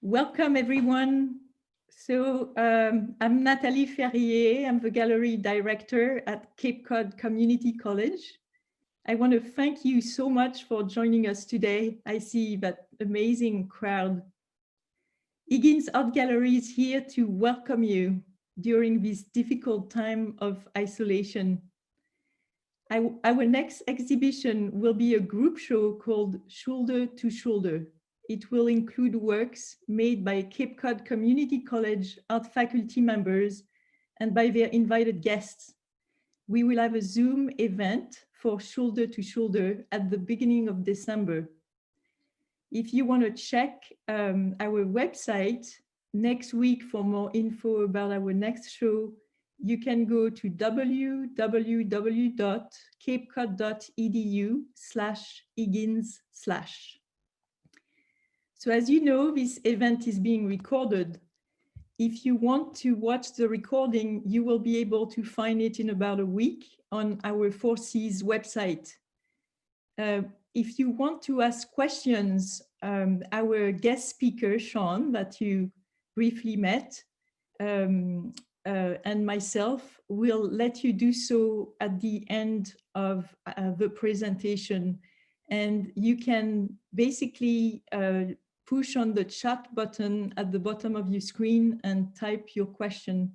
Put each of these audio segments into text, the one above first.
Welcome, everyone. So I'm Nathalie Ferrier. I'm the gallery director at Cape Cod Community College. I want to thank you so much for joining us today. I see that amazing crowd. Higgins Art Gallery is here to welcome you during this difficult time of isolation. Our next exhibition will be a group show called Shoulder to Shoulder. It will include works made by Cape Cod Community College art faculty members and by their invited guests. We will have a Zoom event for Shoulder to Shoulder at the beginning of December. If you want to check our website next week for more info about our next show, you can go to www.capecod.edu/Higgins/. So as you know, this event is being recorded. If you want to watch the recording, you will be able to find it in about a week on our 4Cs website. If you want to ask questions, our guest speaker, Shawn, that you briefly met, and myself will let you do so at the end of the presentation. And you can basically push on the chat button at the bottom of your screen and type your question.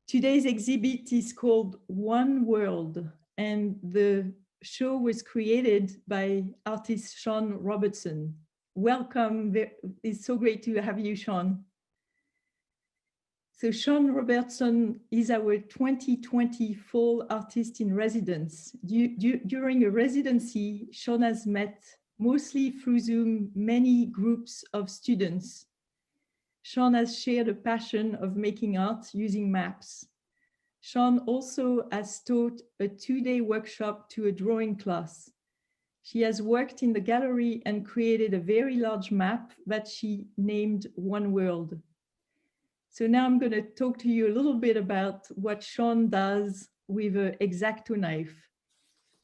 Today's exhibit is called One World, and the show was created by artist Sian Robertson. Welcome. It's so great to have you, Shawn. So Sian Robertson is our 2020 Fall Artist in Residence. During a residency, Shawn has met, mostly through Zoom, many groups of students. Shawn has shared a passion of making art using maps. Shawn also has taught a 2-day workshop to a drawing class. She has worked in the gallery and created a very large map that she named One World. So now I'm going to talk to you a little bit about what Shawn does with an X-Acto knife.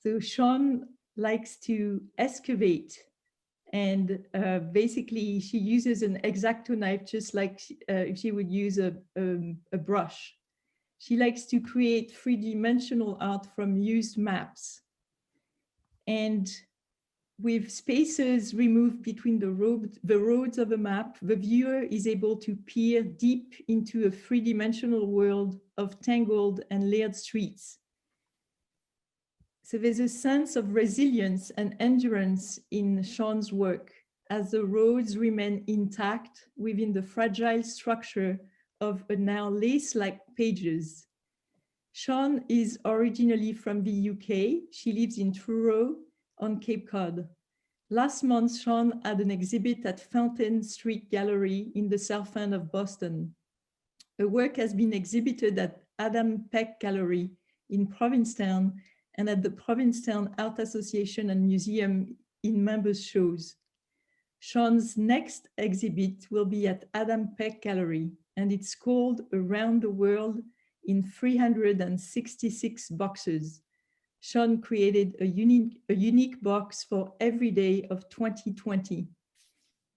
So Shawn likes to excavate, and basically she uses an X-Acto knife just like if she would use a brush. She likes to create 3D-dimensional art from used maps. And with spaces removed between the roads of a map, the viewer is able to peer deep into a 3D-dimensional world of tangled and layered streets. So there's a sense of resilience and endurance in Shawn's work as the roads remain intact within the fragile structure of a now lace-like pages. Shawn is originally from the UK. She lives in Truro on Cape Cod. Last month, Shawn had an exhibit at Fountain Street Gallery in the South End of Boston. Her work has been exhibited at Adam Peck Gallery in Provincetown and at the Provincetown Art Association and Museum in members' shows. Shawn's next exhibit will be at Adam Peck Gallery, and it's called Around the World in 366 boxes. Shawn created a unique box for every day of 2020.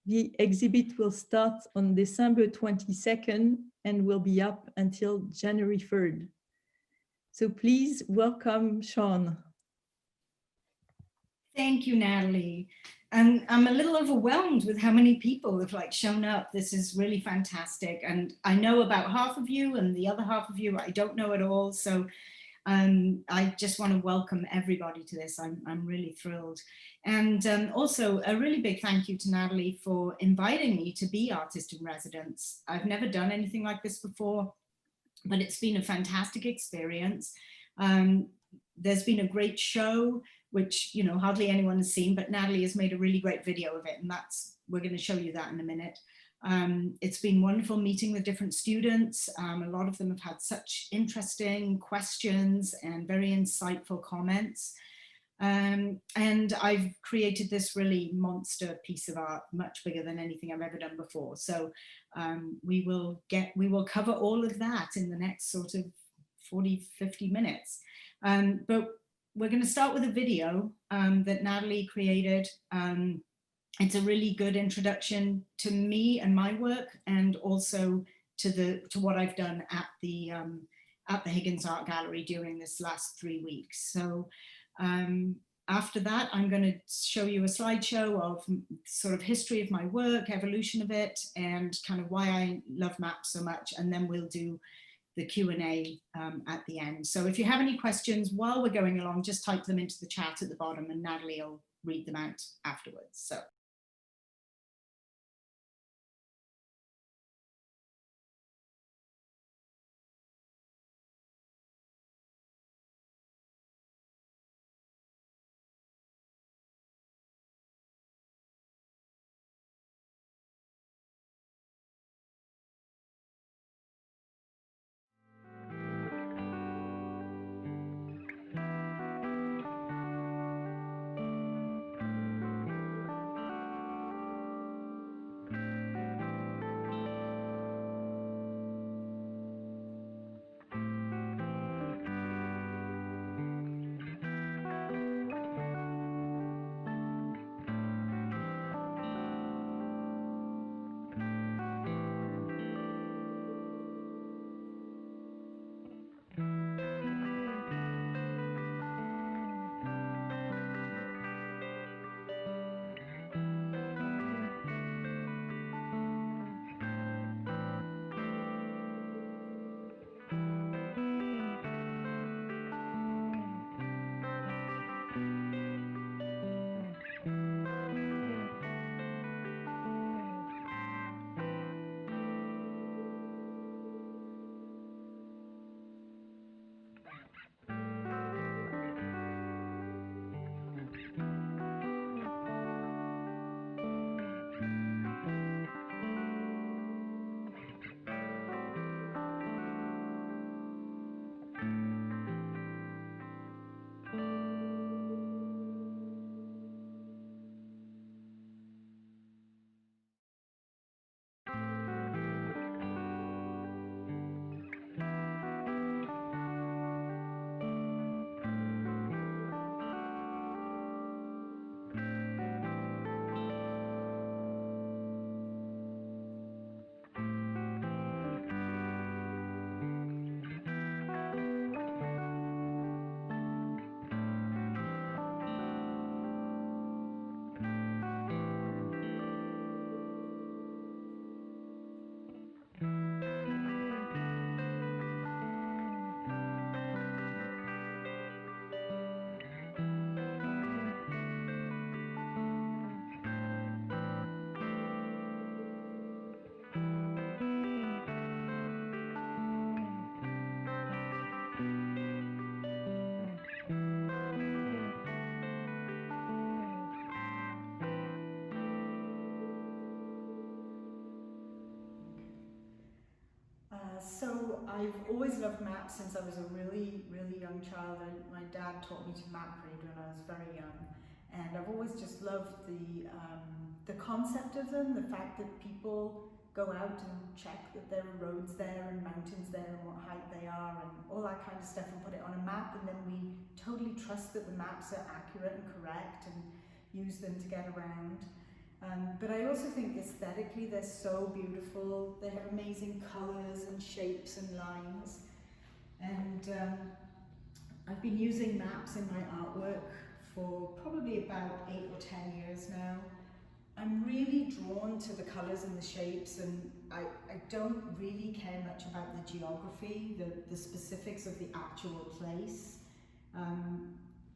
The exhibit will start on December 22nd and will be up until January 3rd. So please welcome Shawn. Thank you, Natalie. And I'm a little overwhelmed with how many people have shown up. This is really fantastic. And I know about half of you, and the other half of you I don't know at all. So I just want to welcome everybody to this. I'm really thrilled. And also a really big thank you to Natalie for inviting me to be artist in residence. I've never done anything like this before, but it's been a fantastic experience. There's been a great show, which hardly anyone has seen, but Natalie has made a really great video of it, and we're going to show you that in a minute. It's been wonderful meeting with different students. A lot of them have had such interesting questions and very insightful comments. And I've created this really monster piece of art, much bigger than anything I've ever done before. So we will cover all of that in the next sort of 40-50 minutes. But we're going to start with a video that Natalie created it's a really good introduction to me and my work, and also to what I've done at the Higgins Art Gallery during this last 3 weeks. So after that, I'm going to show you a slideshow of sort of history of my work, evolution of it, and kind of why I love maps so much. And then we'll do the Q&A at the end. So if you have any questions while we're going along, just type them into the chat at the bottom and Natalie will read them out afterwards. So. So I've always loved maps since I was a really, really young child. My dad taught me to map read when I was very young, and I've always just loved the concept of them, the fact that people go out and check that there are roads there and mountains there and what height they are and all that kind of stuff, and put it on a map, and then we totally trust that the maps are accurate and correct and use them to get around. But I also think aesthetically they're so beautiful. They have amazing colours and shapes and lines. And I've been using maps in my artwork for probably about 8 or 10 years now. I'm really drawn to the colours and the shapes, and I don't really care much about the geography, the specifics of the actual place.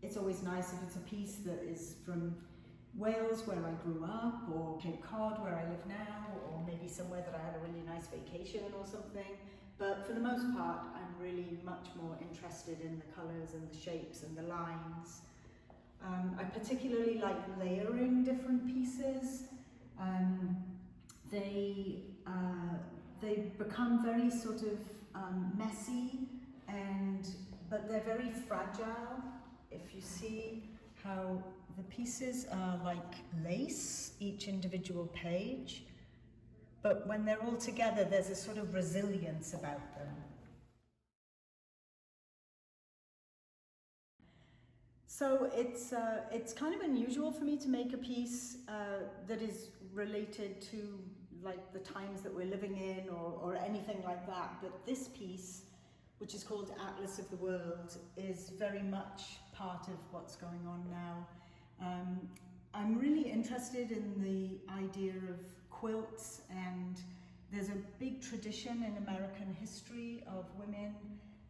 It's always nice if it's a piece that is from Wales, where I grew up, or Cape Cod, where I live now, or maybe somewhere that I had a really nice vacation or something. But for the most part, I'm really much more interested in the colours and the shapes and the lines. I particularly like layering different pieces. They become very sort of messy, but they're very fragile. If you see how the pieces are like lace, each individual page, but when they're all together, there's a sort of resilience about them. So it's kind of unusual for me to make a piece that is related to like the times that we're living in or anything like that. But this piece, which is called Atlas of the World, is very much part of what's going on now. I'm really interested in the idea of quilts, and there's a big tradition in American history of women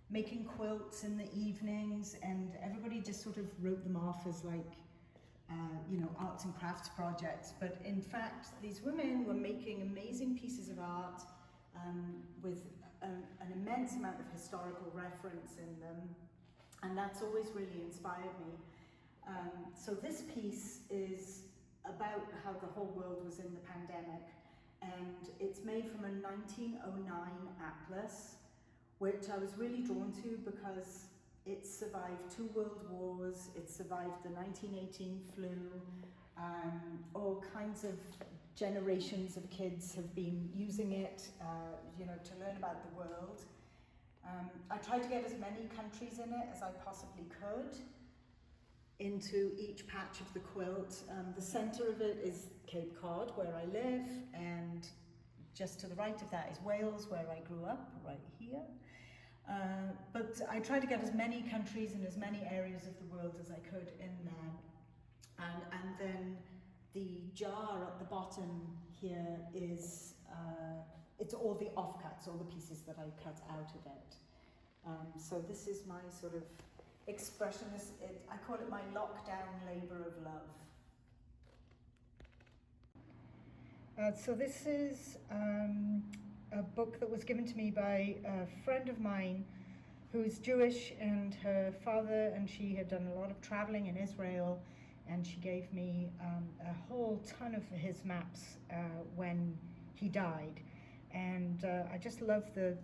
making quilts in the evenings, and everybody just sort of wrote them off as like, you know, arts and crafts projects. But in fact, these women were making amazing pieces of art with an immense amount of historical reference in them, and that's always really inspired me. So this piece is about how the whole world was in the pandemic, and it's made from a 1909 atlas, which I was really drawn to because it survived 2 world wars, it survived the 1918 flu, all kinds of generations of kids have been using it, you know, to learn about the world. I tried to get as many countries in it as I possibly could into each patch of the quilt. The center of it is Cape Cod, where I live, and just to the right of that is Wales, where I grew up, right here. But I tried to get as many countries and as many areas of the world as I could in there. And then the jar at the bottom here is, it's all the offcuts, all the pieces that I cut out of it. So this is my sort of expressionist, I call it my lockdown labor of love. So this is a book that was given to me by a friend of mine who's Jewish, and her father and she had done a lot of traveling in Israel, and she gave me a whole ton of his maps when he died. And I just love the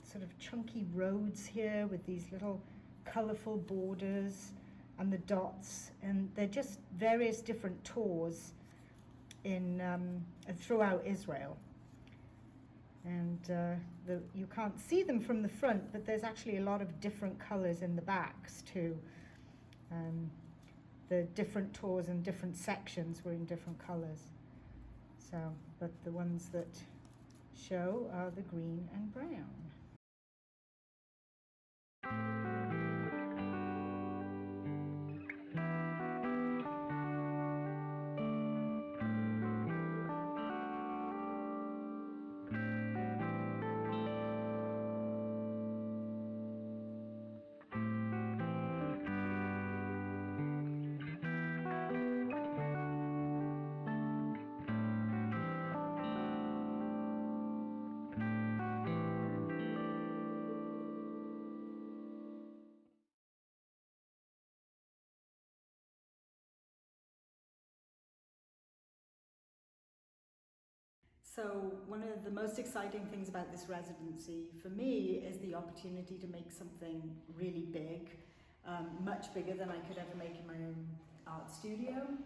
sort of chunky roads here with these little colorful borders and the dots, and they're just various different tours in throughout Israel. And you can't see them from the front, but there's actually a lot of different colors in the backs too. The different tours and different sections were in different colors. So, but the ones that show are the green and brown. So one of the most exciting things about this residency for me is the opportunity to make something really big, much bigger than I could ever make in my own art studio.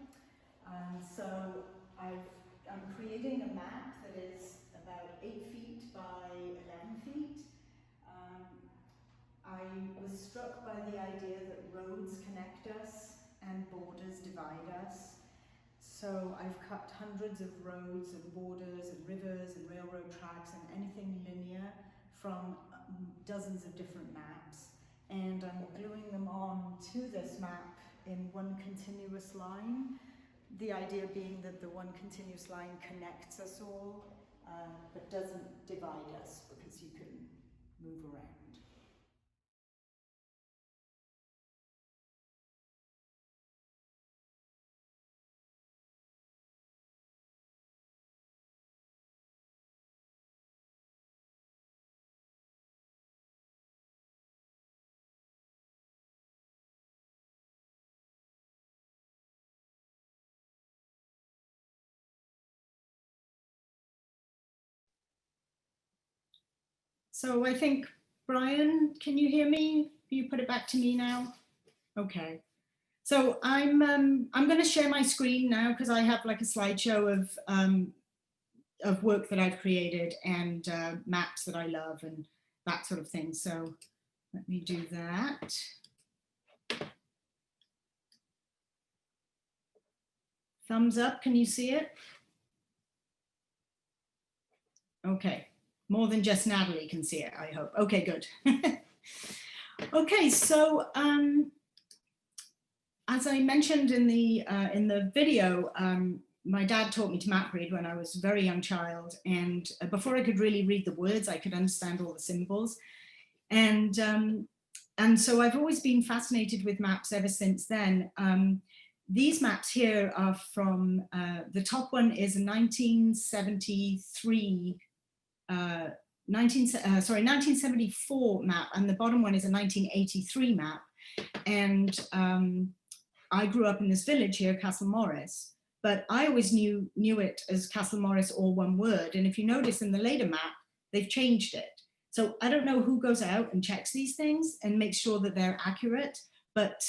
So I'm creating a map that is about 8 feet by 11 feet. I was struck by the idea that roads connect us and borders divide us. So I've cut hundreds of roads and borders and rivers and railroad tracks and anything linear from dozens of different maps. And I'm gluing them on to this map in one continuous line. The idea being that the one continuous line connects us all, but doesn't divide us because you can move around. So I think, Brian, can you hear me? You put it back to me now? Okay. So I'm going to share my screen now because I have like a slideshow of work that I've created and maps that I love and that sort of thing. So let me do that. Thumbs up, can you see it? Okay, more than just Natalie can see it, I hope. Okay, good. Okay, so as I mentioned in the video, my dad taught me to map read when I was a very young child, and before I could really read the words, I could understand all the symbols. And so I've always been fascinated with maps ever since then. These maps here are from, the top one is a 1974 map, and the bottom one is a 1983 map. And I grew up in this village here, Castle Morris, but I always knew it as Castle Morris, all one word. And if you notice in the later map, they've changed it. So I don't know who goes out and checks these things and makes sure that they're accurate, but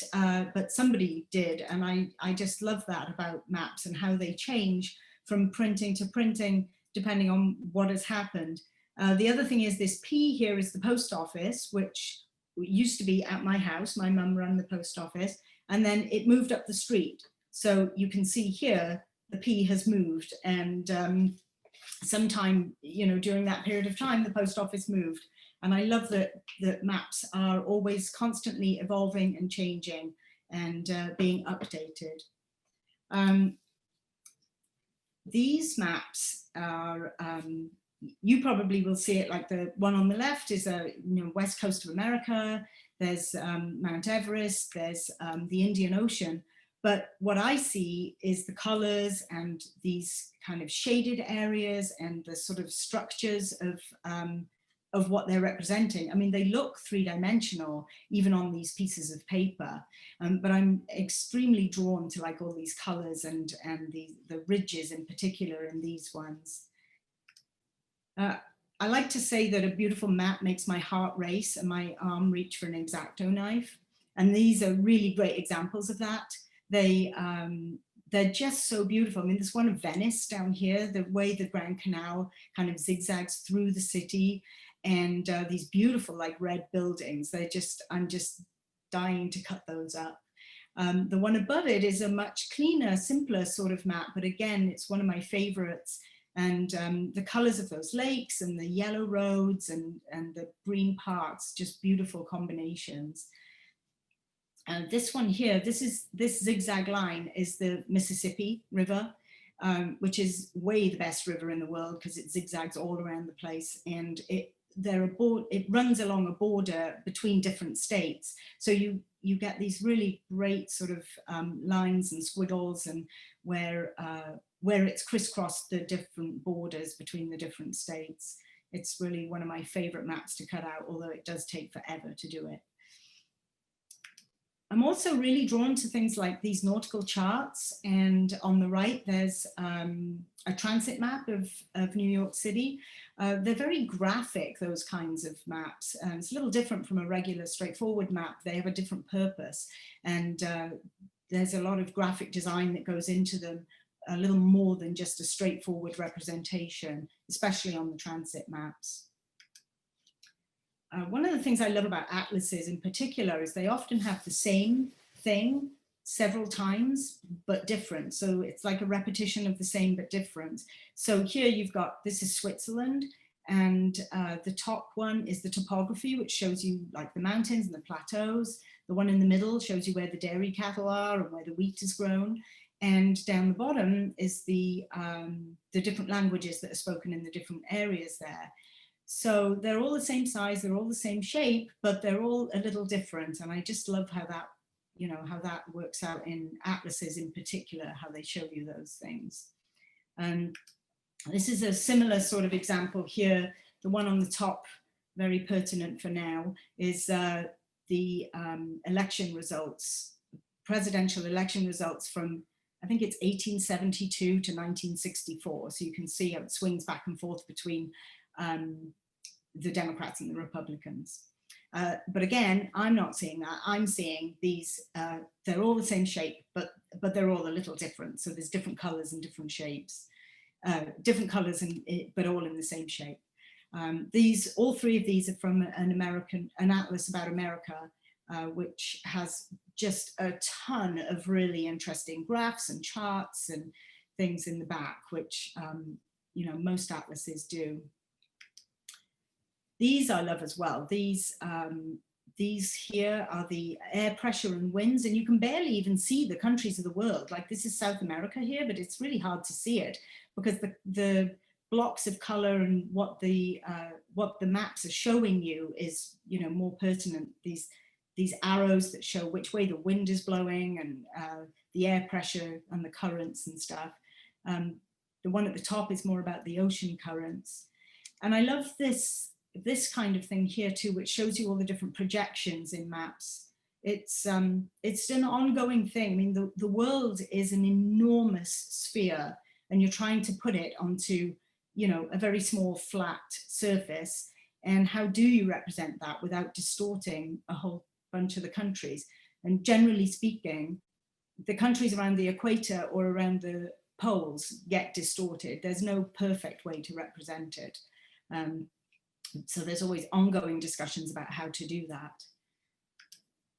somebody did. And I just love that about maps and how they change from printing to printing, depending on what has happened. The other thing is this P here is the post office, which used to be at my house. My mum ran the post office, and then it moved up the street. So you can see here, the P has moved, and sometime, you know, during that period of time, the post office moved. And I love that maps are always constantly evolving and changing and being updated. These maps are, you probably will see it, like the one on the left is west coast of America. There's Mount Everest, there's the Indian Ocean. But what I see is the colors and these kind of shaded areas and the sort of structures of what they're representing. I mean, they look three-dimensional, even on these pieces of paper. But I'm extremely drawn to like all these colors and the ridges in particular in these ones. I like to say that a beautiful map makes my heart race and my arm reach for an X-Acto knife. And these are really great examples of that. They're just so beautiful. I mean, there's one of Venice down here, the way the Grand Canal kind of zigzags through the city, and these beautiful like red buildings. I'm just dying to cut those up. The one above it is a much cleaner, simpler sort of map, but again, it's one of my favorites. And the colors of those lakes and the yellow roads and the green parks, just beautiful combinations. This one here, this zigzag line is the Mississippi River, which is way the best river in the world because it zigzags all around the place, and it runs along a border between different states. So you get these really great sort of lines and squiggles, and where it's crisscrossed the different borders between the different states. It's really one of my favorite maps to cut out, although it does take forever to do it. I'm also really drawn to things like these nautical charts, and on the right there's a transit map of New York City. They're very graphic, those kinds of maps. It's a little different from a regular straightforward map. They have a different purpose, and there's a lot of graphic design that goes into them, a little more than just a straightforward representation, especially on the transit maps. One of the things I love about atlases in particular is they often have the same thing several times, but different. So it's like a repetition of the same, but different. So here you've got, this is Switzerland, and the top one is the topography, which shows you like the mountains and the plateaus. The one in the middle shows you where the dairy cattle are and where the wheat is grown. And down the bottom is the different languages that are spoken in the different areas there. So they're all the same size, they're all the same shape, but they're all a little different. And I just love how that, you know, how that works out in atlases in particular, how they show you those things. This is a similar sort of example here. The one on the top, very pertinent for now, is the election results, presidential election results from, I think it's 1872 to 1964. So you can see how it swings back and forth between the Democrats and the Republicans. But again, I'm not seeing that. I'm seeing these, they're all the same shape, but they're all a little different. So there's different colors and different shapes, different colors, but all in the same shape. All three of these are from an atlas about America. which has just a ton of really interesting graphs and charts and things in the back, which you know, most atlases do. These I love as well. These here are the air pressure and winds, and you can barely even see the countries of the world. Like, this is South America here, but it's really hard to see it because the blocks of color and what the maps are showing you is, you know, more pertinent. These arrows that show which way the wind is blowing and the air pressure and the currents and stuff. The one at the top is more about the ocean currents. And I love this kind of thing here too, which shows you all the different projections in maps. It's an ongoing thing. I mean, the world is an enormous sphere, and you're trying to put it onto, you know, a very small flat surface. And how do you represent that without distorting a whole bunch of the countries? And generally speaking, the countries around the equator or around the poles get distorted. There's no perfect way to represent it. So there's always ongoing discussions about how to do that.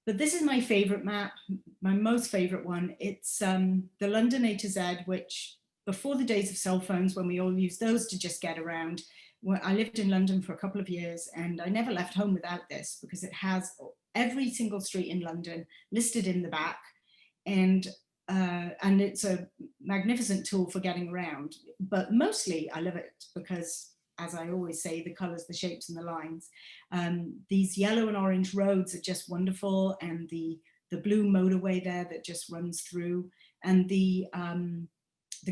But this is my favorite map, my most favorite one. It's the London A to Z, which before the days of cell phones, when we all used those to just get around, I lived in London for a couple of years and I never left home without this, because it has every single street in London listed in the back, and it's a magnificent tool for getting around. But mostly I love it because, as I always say, the colors, the shapes and the lines. These yellow and orange roads are just wonderful, and the blue motorway there that just runs through, and the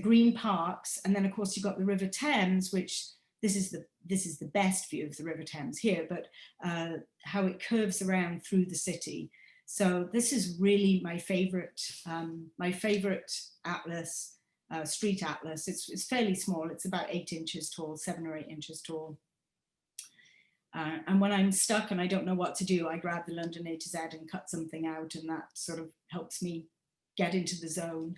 green parks. And then of course you've got the River Thames, which this is the best view of the River Thames here, but how it curves around through the city. So this is really my favorite atlas, street atlas. It's fairly small. It's about 8 inches tall, 7 or 8 inches tall. And when I'm stuck and I don't know what to do, I grab the London A to Z and cut something out, and that sort of helps me get into the zone.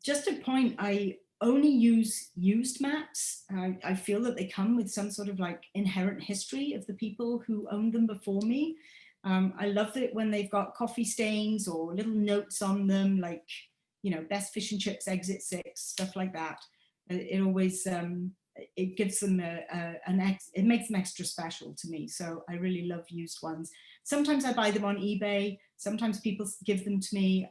Just a point, I only use used maps. I feel that they come with some sort of like inherent history of the people who owned them before me. I love it when they've got coffee stains or little notes on them, like, you know, best fish and chips, exit 6, stuff like that. It always, it gives them it makes them extra special to me. So I really love used ones. Sometimes I buy them on eBay. Sometimes people give them to me.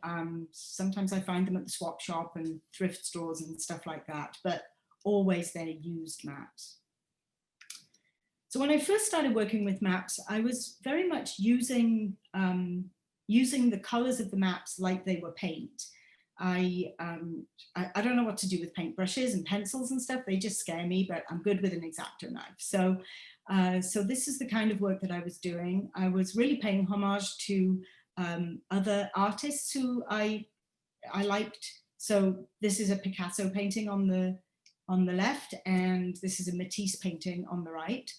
Sometimes I find them at the swap shop and thrift stores and stuff like that, but always they're used maps. So when I first started working with maps, I was very much using the colors of the maps like they were paint. I don't know what to do with paintbrushes and pencils and stuff. They just scare me, but I'm good with an X-Acto knife. So this is the kind of work that I was doing. I was really paying homage to other artists who I liked. So this is a Picasso painting on the left, and this is a Matisse painting on the right.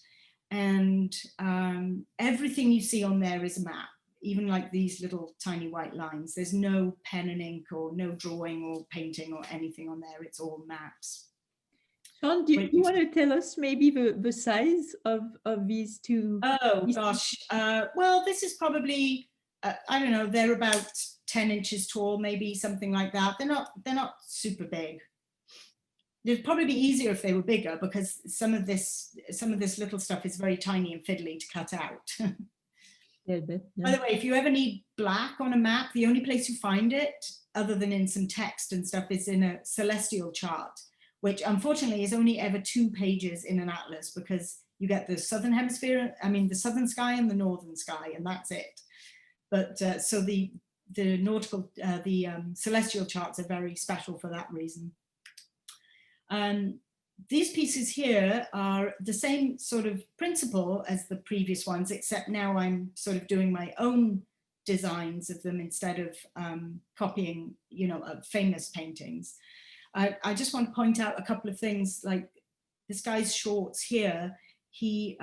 And everything you see on there is a map. Even like these little tiny white lines. There's no pen and ink or no drawing or painting or anything on there. It's all maps. Shawn, do you want to tell us maybe the size of these two? Oh gosh, well, this is probably, I don't know, they're about 10 inches tall, maybe something like that. They're not super big. It'd probably be easier if they were bigger, because some of this little stuff is very tiny and fiddly to cut out. Yeah. By the way, if you ever need black on a map, the only place you find it, other than in some text and stuff, is in a celestial chart, which unfortunately is only ever 2 pages in an atlas, because you get the southern hemisphere, the southern sky and the northern sky, and that's it. But so the nautical, celestial charts are very special for that reason. These pieces here are the same sort of principle as the previous ones, except now I'm sort of doing my own designs of them instead of copying, you know, famous paintings. I just want to point out a couple of things, like this guy's shorts here. These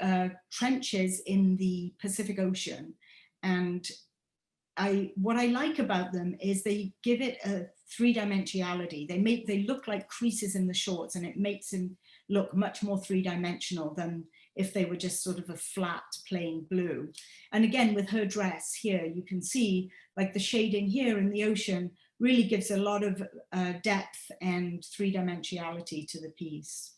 are trenches in the Pacific Ocean, and what I like about them is they give it a 3-dimensionality. They look like creases in the shorts, and it makes them look much more 3-dimensional than if they were just sort of a flat plain blue. And again, with her dress here, you can see like the shading here in the ocean really gives a lot of depth and three-dimensionality to the piece.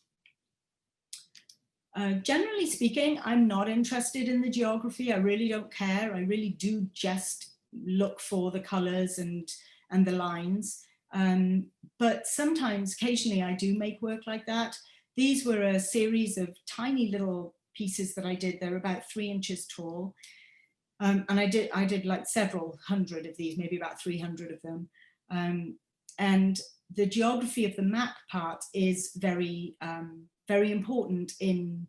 Generally speaking, I'm not interested in the geography. I really don't care. I really do just look for the colors and the lines. But sometimes, occasionally, I do make work like that. These were a series of tiny little pieces that I did. They're about 3 inches tall. And I did like several hundred of these, maybe about 300 of them. And the geography of the map part is very, very important in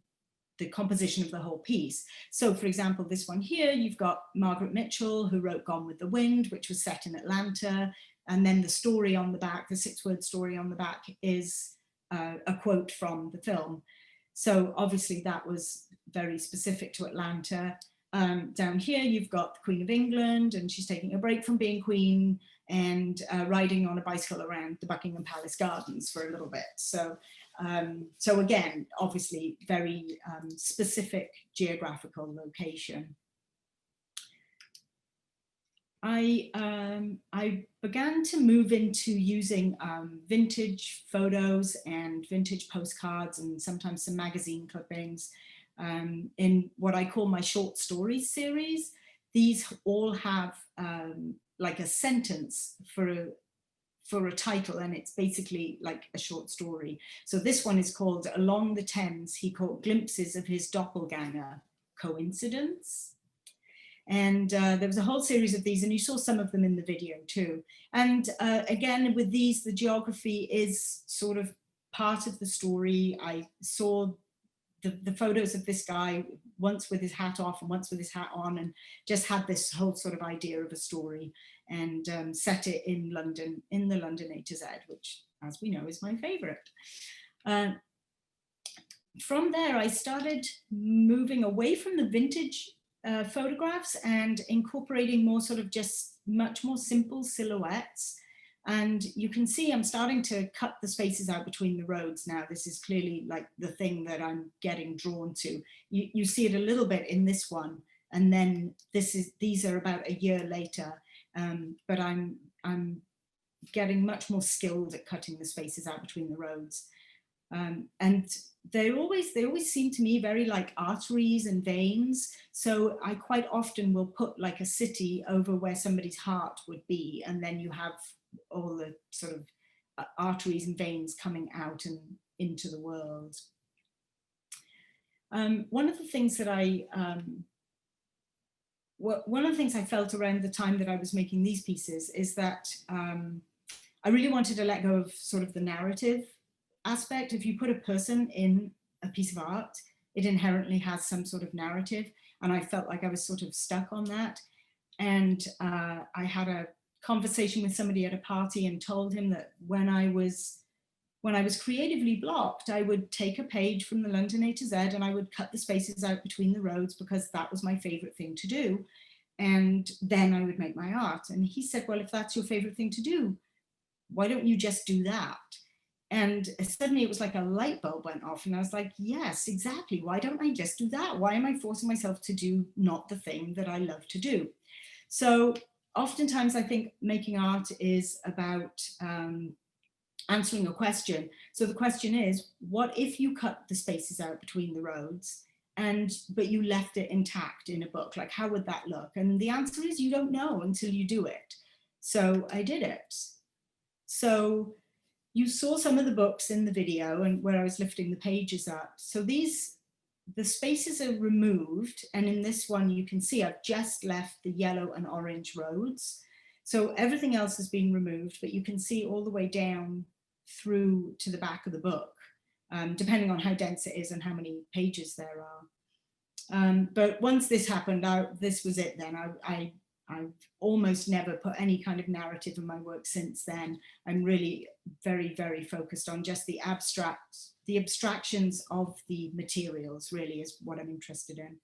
the composition of the whole piece. So for example, this one here, you've got Margaret Mitchell, who wrote Gone with the Wind, which was set in Atlanta. And then the story on the back, the 6-word story on the back is a quote from the film. So obviously that was very specific to Atlanta. Down here, you've got the Queen of England, and she's taking a break from being queen and riding on a bicycle around the Buckingham Palace gardens for a little bit. So, so again, obviously very specific geographical location. I began to move into using vintage photos and vintage postcards and sometimes some magazine clippings in what I call my short stories series. These all have like a sentence for a title, and it's basically like a short story. So this one is called Along the Thames, He Caught Glimpses of His Doppelganger. Coincidence? And there was a whole series of these, and you saw some of them in the video too. And again, with these, the geography is sort of part of the story. I saw the photos of this guy, once with his hat off and once with his hat on, and just had this whole sort of idea of a story, and set it in London, in the London A to Z, which, as we know, is my favorite. From there, I started moving away from the vintage photographs and incorporating more sort of just much more simple silhouettes. And you can see I'm starting to cut the spaces out between the roads now. This is clearly like the thing that I'm getting drawn to. You see it a little bit in this one, and then these are about a year later. But I'm getting much more skilled at cutting the spaces out between the roads. And they always seem to me very like arteries and veins. So I quite often will put like a city over where somebody's heart would be, and then you have all the sort of arteries and veins coming out and into the world. One of the things that one of the things I felt around the time that I was making these pieces is that I really wanted to let go of sort of the narrative aspect. If you put a person in a piece of art, it inherently has some sort of narrative, and I felt like I was sort of stuck on that. And I had a conversation with somebody at a party and told him that when I was creatively blocked, I would take a page from the London A to Z and I would cut the spaces out between the roads, because that was my favorite thing to do. And then I would make my art. And he said, well, if that's your favorite thing to do, why don't you just do that? And suddenly it was like a light bulb went off, and I was like, yes, exactly. Why don't I just do that? Why am I forcing myself to do not the thing that I love to do? So oftentimes I think making art is about answering a question. So the question is, what if you cut the spaces out between the roads but you left it intact in a book? Like, how would that look? And the answer is you don't know until you do it. So I did it. So you saw some of the books in the video and where I was lifting the pages up. So the spaces are removed. And in this one, you can see I've just left the yellow and orange roads. So everything else has been removed, but you can see all the way down through to the back of the book, depending on how dense it is and how many pages there are. But once this happened, this was it then. I've almost never put any kind of narrative in my work since then. I'm really very, very focused on just the abstractions of the materials, really is what I'm interested in.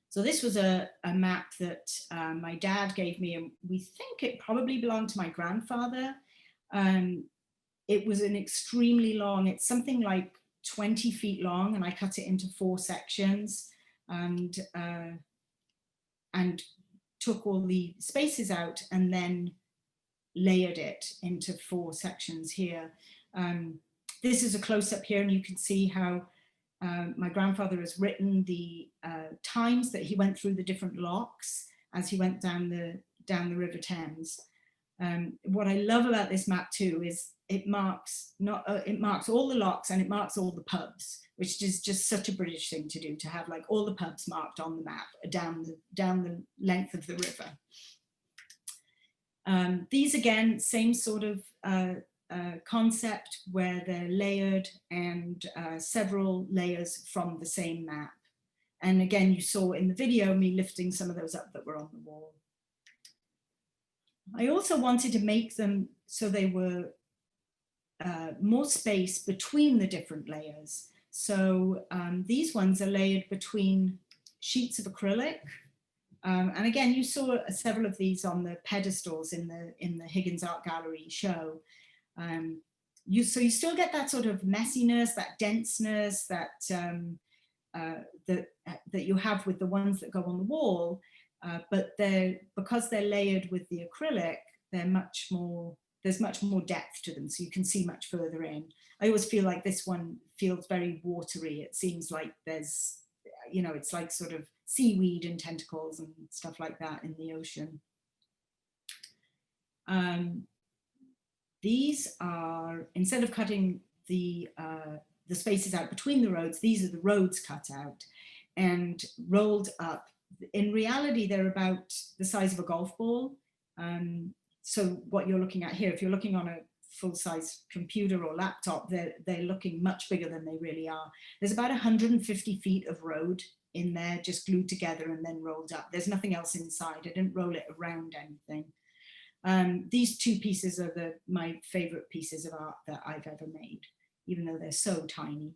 So this was a map that my dad gave me, and we think it probably belonged to my grandfather. It was an extremely long, it's something like 20 feet long, and I cut it into 4 sections and took all the spaces out and then layered it into 4 sections here. This is a close-up here, and you can see how my grandfather has written the times that he went through the different locks as he went down the River Thames. What I love about this map too is it marks all the locks and it marks all the pubs, which is just such a British thing to do, to have like all the pubs marked on the map down the length of the river. These again, same sort of concept where they're layered and several layers from the same map. And again, you saw in the video me lifting some of those up that were on the wall. I also wanted to make them so they were more space between the different layers. So these ones are layered between sheets of acrylic. And again, you saw several of these on the pedestals in the Higgins Art Gallery show. So you still get that sort of messiness, that denseness that that you have with the ones that go on the wall, but because they're layered with the acrylic, there's much more depth to them, so you can see much further in. I always feel like this one feels very watery. It seems like there's, you know, it's like sort of seaweed and tentacles and stuff like that in the ocean. These are, instead of cutting the spaces out between the roads, these are the roads cut out and rolled up. In reality, they're about the size of a golf ball. So what you're looking at here, if you're looking on a full-size computer or laptop, they're looking much bigger than they really are. There's about 150 feet of road in there, just glued together and then rolled up. There's nothing else inside. I didn't roll it around anything. These 2 pieces are my favorite pieces of art that I've ever made, even though they're so tiny.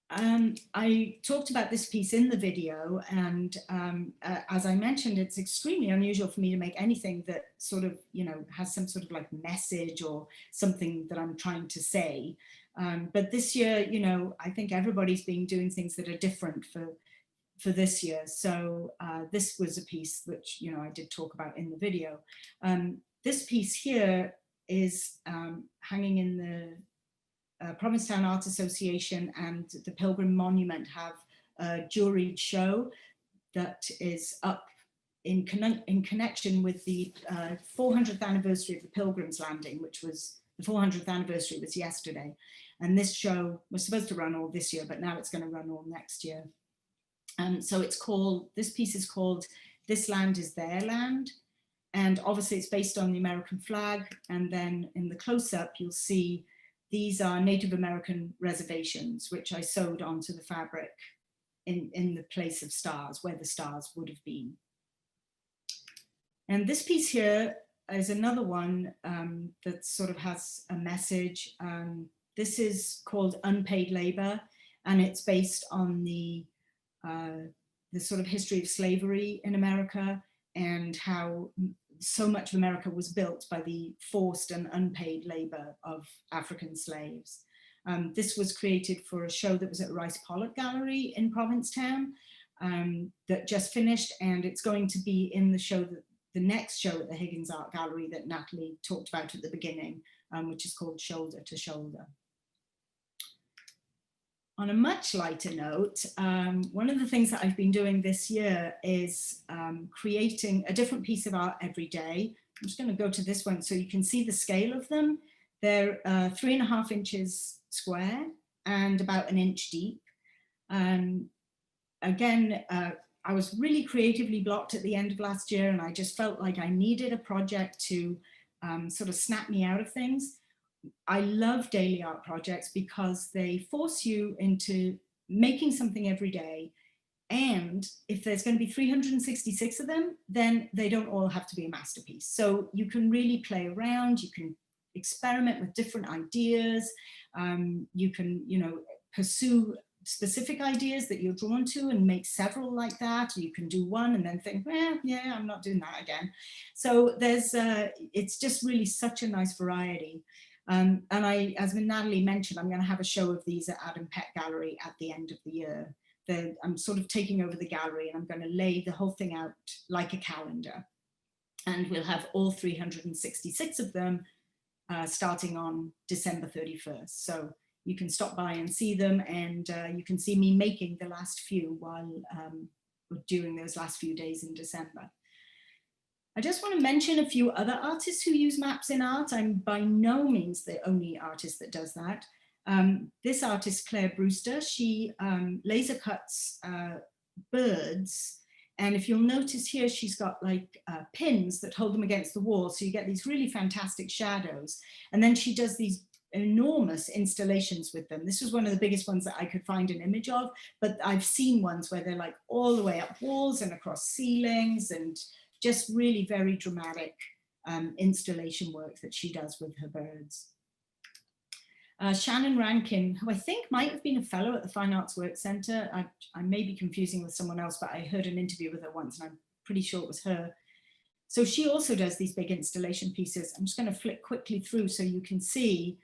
I talked about this piece in the video, and as I mentioned, it's extremely unusual for me to make anything that sort of, you know, has some sort of like message or something that I'm trying to say. But this year, you know, I think everybody's been doing things that are different for this year. So this was a piece which, you know, I did talk about in the video. This piece here is hanging in the Provincetown Art Association and the Pilgrim Monument have a juried show that is up in connection with the 400th anniversary of the Pilgrim's Landing, which was the 400th anniversary was yesterday. And this show was supposed to run all this year, but now it's going to run all next year. So it's called, this piece is called This Land is Their Land. And obviously it's based on the American flag. And then in the close-up, you'll see these are Native American reservations, which I sewed onto the fabric in the place of stars, where the stars would have been. And this piece here is another one that sort of has a message. This is called Unpaid Labor, and it's based on the sort of history of slavery in America and how so much of America was built by the forced and unpaid labor of African slaves. This was created for a show that was at Rice Pollock Gallery in Provincetown that just finished, and it's going to be in the show, the next show at the Higgins Art Gallery that Natalie talked about at the beginning, which is called Shoulder to Shoulder. On a much lighter note, one of the things that I've been doing this year is creating a different piece of art every day. I'm just going to go to this one so you can see the scale of them. They're 3.5 inches square and about 1 inch deep. Again, I was really creatively blocked at the end of last year, and I just felt like I needed a project to sort of snap me out of things. I love daily art projects because they force you into making something every day. And if there's going to be 366 of them, then they don't all have to be a masterpiece. So you can really play around, you can experiment with different ideas. You can, you know, pursue specific ideas that you're drawn to and make several like that. You can do one and then think, well, yeah, I'm not doing that again. So there's, it's just really such a nice variety. And as Natalie mentioned, I'm going to have a show of these at Unpaid Gallery at the end of the year. I'm sort of taking over the gallery, and I'm going to lay the whole thing out like a calendar. And we'll have all 366 of them starting on December 31st. So you can stop by and see them, and you can see me making the last few while during those last few days in December. I just want to mention a few other artists who use maps in art. I'm by no means the only artist that does that. This artist, Claire Brewster, she laser cuts birds. And if you'll notice here, she's got like pins that hold them against the wall. So you get these really fantastic shadows. And then she does these enormous installations with them. This was one of the biggest ones that I could find an image of, but I've seen ones where they're like all the way up walls and across ceilings, and just really very dramatic installation work that she does with her birds. Shannon Rankin, who I think might have been a fellow at the Fine Arts Work Centre. I may be confusing with someone else, but I heard an interview with her once and I'm pretty sure it was her. So she also does these big installation pieces. I'm just going to flick quickly through so you can see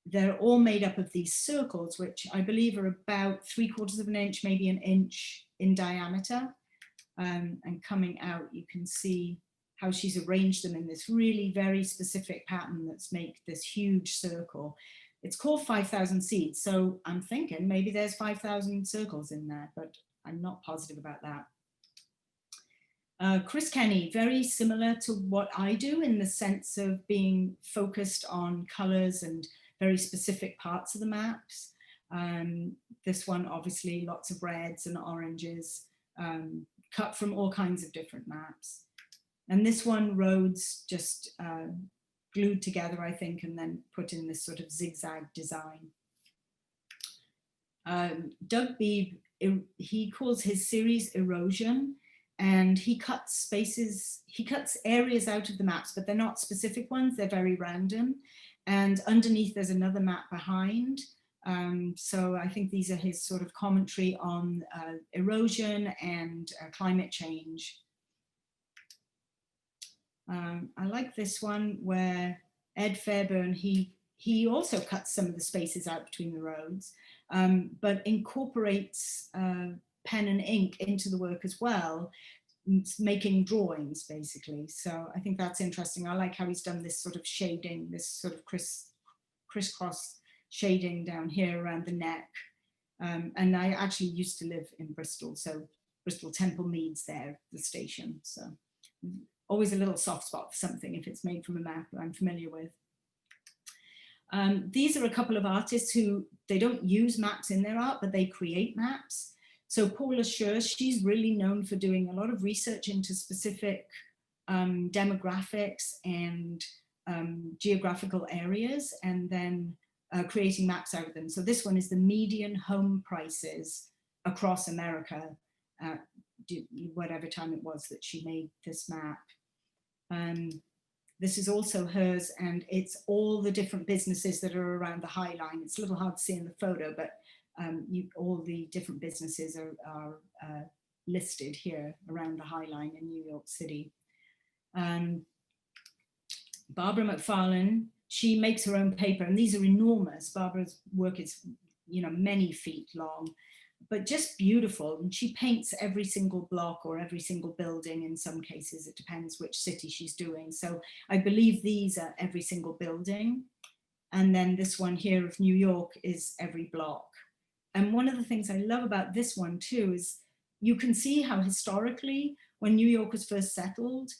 they're all made up of these circles, which I believe are about 3/4 of an inch, maybe an inch in diameter. And coming out, you can see how she's arranged them in this really very specific pattern that's make this huge circle. It's called 5,000 seeds. So I'm thinking maybe there's 5,000 circles in there, but I'm not positive about that. Chris Kenny, very similar to what I do in the sense of being focused on colors and very specific parts of the maps. This one, obviously, lots of reds and oranges, cut from all kinds of different maps. And this one, roads just glued together, I think, and then put in this sort of zigzag design. Doug Beebe, he calls his series Erosion, and he cuts spaces, he cuts areas out of the maps, but they're not specific ones, they're very random. And underneath there's another map behind. So I think these are his sort of commentary on erosion and climate change. I like this one where Ed Fairburn, he also cuts some of the spaces out between the roads, but incorporates pen and ink into the work as well, making drawings basically. So I think that's interesting. I like how he's done this sort of shading, this sort of crisscross shading down here around the neck. And I actually used to live in Bristol, so Bristol Temple Meads there, the station. So always a little soft spot for something if it's made from a map that I'm familiar with. These are a couple of artists who, they don't use maps in their art, but they create maps. So Paula Schur, she's really known for doing a lot of research into specific demographics and geographical areas, and then creating maps out of them. So this one is the median home prices across America, whatever time it was that she made this map. This is also hers, and it's all the different businesses that are around the High Line. It's a little hard to see in the photo, but all the different businesses are listed here around the High Line in New York City. Barbara Mcfarlane, she makes her own paper, and these are enormous. Barbara's work is, many feet long, but just beautiful. And she paints every single block or every single building. In some cases, it depends which city she's doing. So I believe these are every single building. And then this one here of New York is every block. And one of the things I love about this one too is you can see how historically, when New York was first settled,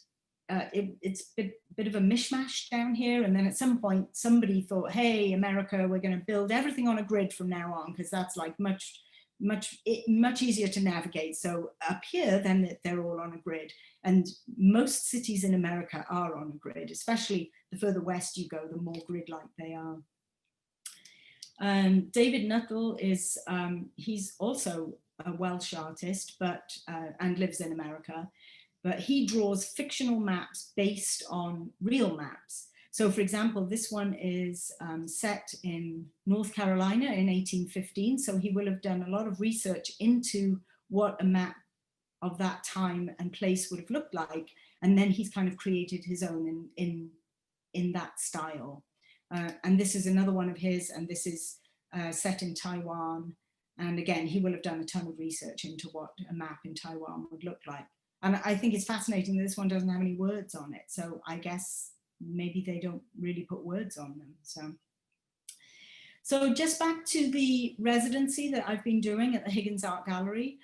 it's a bit of a mishmash down here. And then at some point, somebody thought, hey, America, we're going to build everything on a grid from now on, because that's like much easier to navigate. So up here, then they're all on a grid. And most cities in America are on a grid, especially the further west you go, the more grid-like they are. David Knuckle is, he's also a Welsh artist, but and lives in America, but he draws fictional maps based on real maps. So for example, this one is set in North Carolina in 1815. So he will have done a lot of research into what a map of that time and place would have looked like. And then he's kind of created his own in that style. And this is another one of his, and this is set in Taiwan. And again, he will have done a ton of research into what a map in Taiwan would look like. And I think it's fascinating that this one doesn't have any words on it. So I guess maybe they don't really put words on them. So just back to the residency that I've been doing at the Higgins Art Gallery.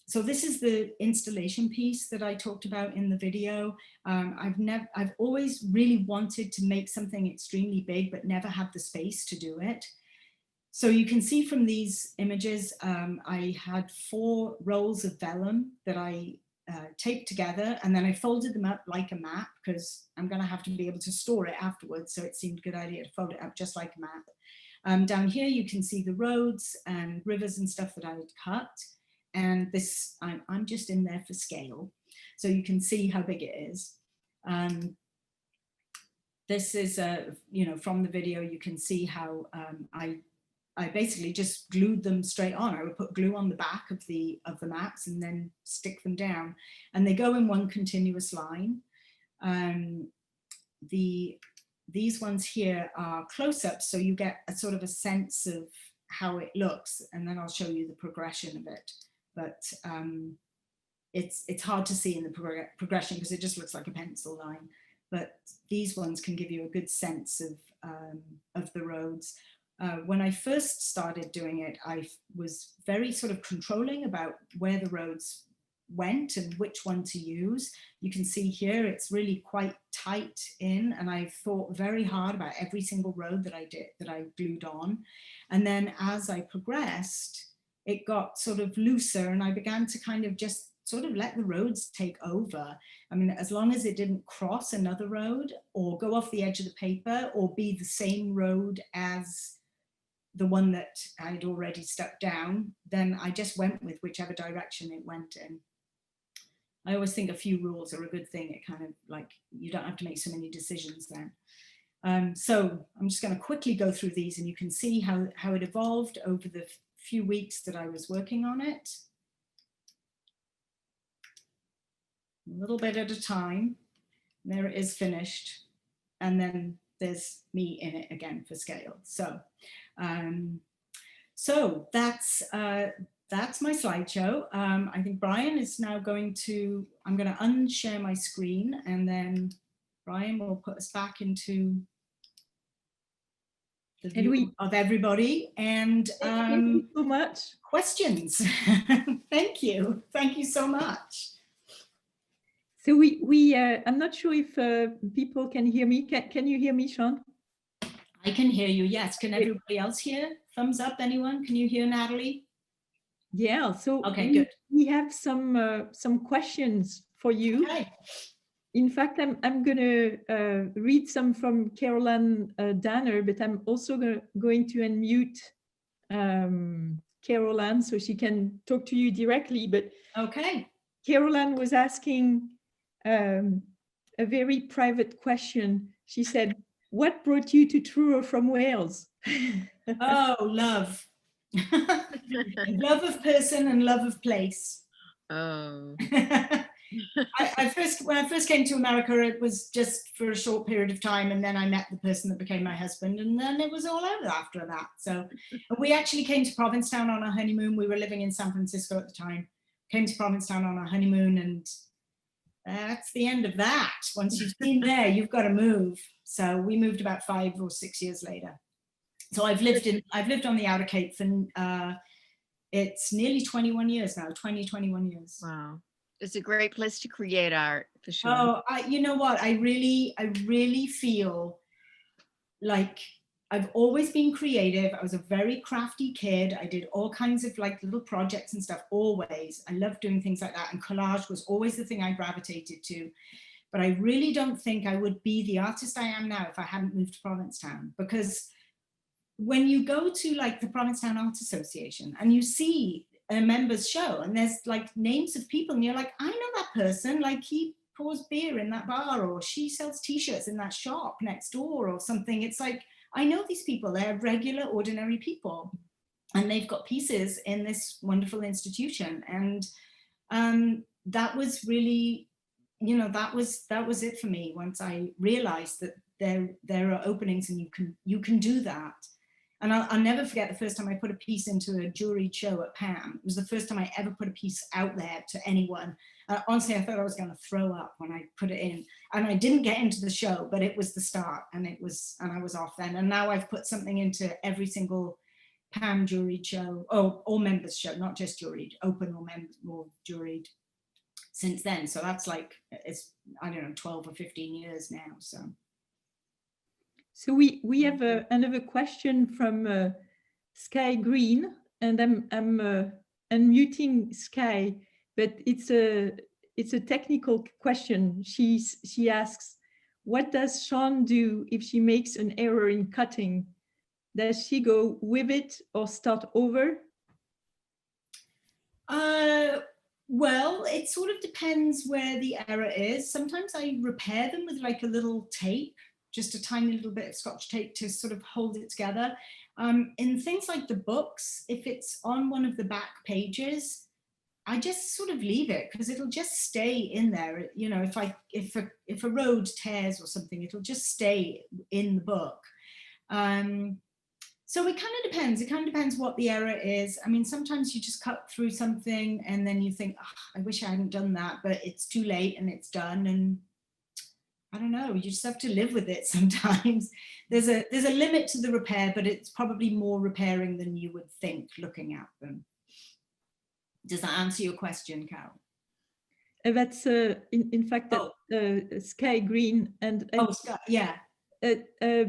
So this is the installation piece that I talked about in the video. I've always really wanted to make something extremely big, but never had the space to do it. So you can see from these images, I had 4 rolls of vellum that I taped together, and then I folded them up like a map, because I'm going to have to be able to store it afterwards. So it seemed a good idea to fold it up just like a map. Down here, you can see the roads and rivers and stuff that I had cut. And this, I'm just in there for scale. So you can see how big it is. This is, from the video, you can see how I basically just glued them straight on. I would put glue on the back of the maps and then stick them down, and they go in one continuous line. These ones here are close-ups, so you get a sort of a sense of how it looks, and then I'll show you the progression of it. But it's hard to see in the progression because it just looks like a pencil line. But these ones can give you a good sense of the roads. When I first started doing it, I was very sort of controlling about where the roads went and which one to use. You can see here it's really quite tight in, and I thought very hard about every single road that I glued on. And then as I progressed, it got sort of looser, and I began to kind of just sort of let the roads take over. I mean, as long as it didn't cross another road or go off the edge of the paper or be the same road as the one that I'd already stuck down, then I just went with whichever direction it went in. I always think a few rules are a good thing. It kind of like, you don't have to make so many decisions then. So I'm just going to quickly go through these, and you can see how it evolved over the few weeks that I was working on it. A little bit at a time. There it is finished. And then there's me in it again for scale. So, that's my slideshow. I think Brian is now I'm going to unshare my screen, and then Brian will put us back into the view of everybody. And thank you so much. Questions. Thank you so much. So I'm not sure if people can hear me. Can you hear me, Shawn? I can hear you, yes. Can everybody else hear? Thumbs up, anyone? Can you hear Natalie? Yeah, so okay, good. We have some questions for you. Okay. In fact, I'm going to read some from Caroline Danner, but I'm also going to unmute Caroline so she can talk to you directly. But okay, Caroline was asking a very private question. She said, "What brought you to Truro from Wales?" Oh, love. Love of person and love of place. Oh. When I first came to America, it was just for a short period of time, and then I met the person that became my husband, and then it was all over after that. So we actually came to Provincetown on our honeymoon. We were living in San Francisco at the time. Came to Provincetown on our honeymoon, and that's the end of that. Once you've been there, you've got to move. So we moved about 5 or 6 years later. So I've lived on the Outer Cape for it's nearly 21 years now, 21 years. Wow. It's a great place to create art, for sure. Oh, you know what? I really feel like I've always been creative. I was a very crafty kid. I did all kinds of like little projects and stuff, always. I loved doing things like that. And collage was always the thing I gravitated to. But I really don't think I would be the artist I am now if I hadn't moved to Provincetown. Because when you go to like the Provincetown Art Association and you see a members show and there's like names of people and you're like, I know that person, like he pours beer in that bar, or she sells t-shirts in that shop next door or something. It's like, I know these people, they're regular, ordinary people, and they've got pieces in this wonderful institution. And that was really, you know, that was it for me once I realized that there are openings, and you can do that. And I'll never forget the first time I put a piece into a juried show at PAM. It was the first time I ever put a piece out there to anyone. Honestly, I thought I was going to throw up when I put it in, and I didn't get into the show, but it was the start, and I was off then. And now I've put something into every single PAM juried show, or members show, not just juried, open or juried since then. So that's like, it's, I don't know, 12 or 15 years now. So we have another question from Sky Green, and I'm unmuting Sky, but it's a technical question. She asks, what does Shawn do if she makes an error in cutting? Does she go with it or start over? Well, it sort of depends where the error is. Sometimes I repair them with like a little tape, just a tiny little bit of Scotch tape to sort of hold it together. In things like the books, if it's on one of the back pages, I just sort of leave it because it'll just stay in there. You know, if a road tears or something, it'll just stay in the book. So it kind of depends. It kind of depends what the error is. I mean, sometimes you just cut through something and then you think, oh, I wish I hadn't done that, but it's too late and it's done. And I don't know, you just have to live with it sometimes. There's a limit to the repair, but it's probably more repairing than you would think looking at them. Does that answer your question, Carol? That's in fact Sky Green and Sky, yeah.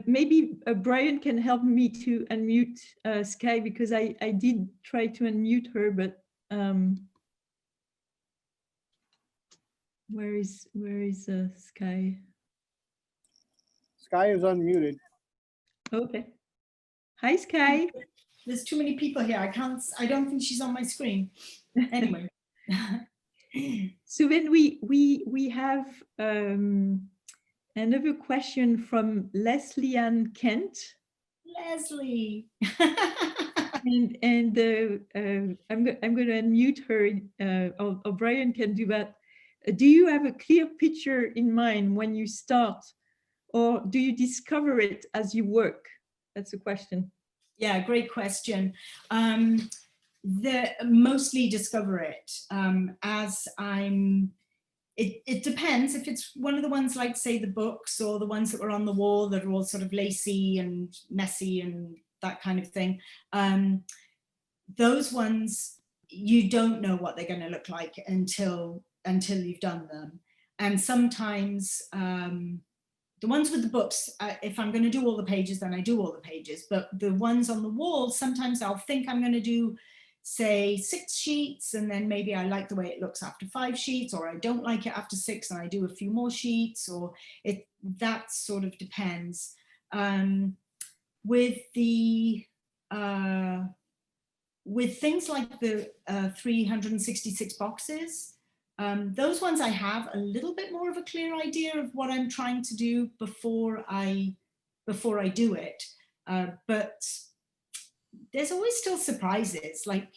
Maybe Brian can help me to unmute Sky, because I did try to unmute her, but where is Sky? Sky is unmuted. Okay. Hi, Sky. There's too many people here. I don't think she's on my screen. Anyway. So then we have another question from Leslie Ann Kent. Leslie. and I'm going to unmute her, or Brian can do that. Do you have a clear picture in mind when you start, or do you discover it as you work? That's the question. Yeah, great question. Mostly discover it as it depends. If it's one of the ones like, say, the books or the ones that were on the wall that are all sort of lacy and messy and that kind of thing, those ones, you don't know what they're going to look like until you've done them. And sometimes the ones with the books, if I'm going to do all the pages, then I do all the pages. But the ones on the wall, sometimes I'll think I'm going to do, say, 6 sheets, and then maybe I like the way it looks after 5 sheets, or I don't like it after 6 and I do a few more sheets, or that sort of depends. With things like the 366 boxes, those ones I have a little bit more of a clear idea of what I'm trying to do before I do it. But there's always still surprises, like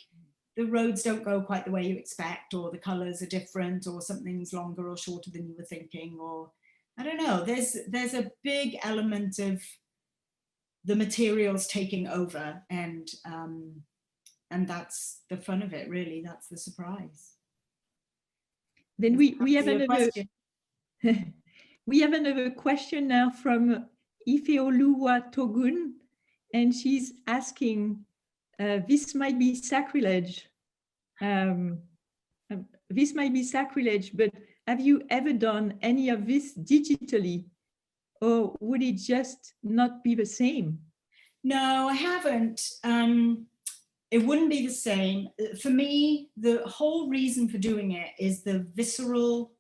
the roads don't go quite the way you expect, or the colors are different, or something's longer or shorter than you were thinking, or I don't know. There's a big element of the materials taking over, and that's the fun of it, really. That's the surprise. Then we have another we have another question now from Ifeoluwa Togun, and she's asking, this might be sacrilege. This might be sacrilege, but have you ever done any of this digitally, or would it just not be the same? No, I haven't. It wouldn't be the same. For me, the whole reason for doing it is the visceral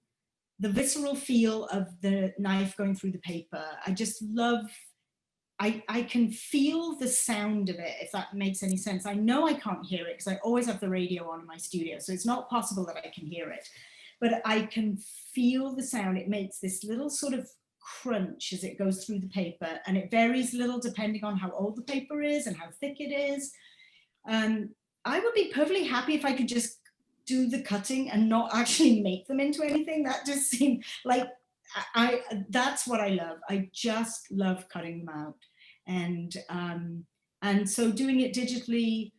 feel of the knife going through the paper. I just love, I can feel the sound of it, if that makes any sense. I know I can't hear it because I always have the radio on in my studio, so it's not possible that I can hear it, but I can feel the sound. It makes this little sort of crunch as it goes through the paper, and it varies a little depending on how old the paper is and how thick it is. I would be perfectly happy if I could just do the cutting and not actually make them into anything. That just seemed like, that's what I love. I just love cutting them out. And so doing it digitally,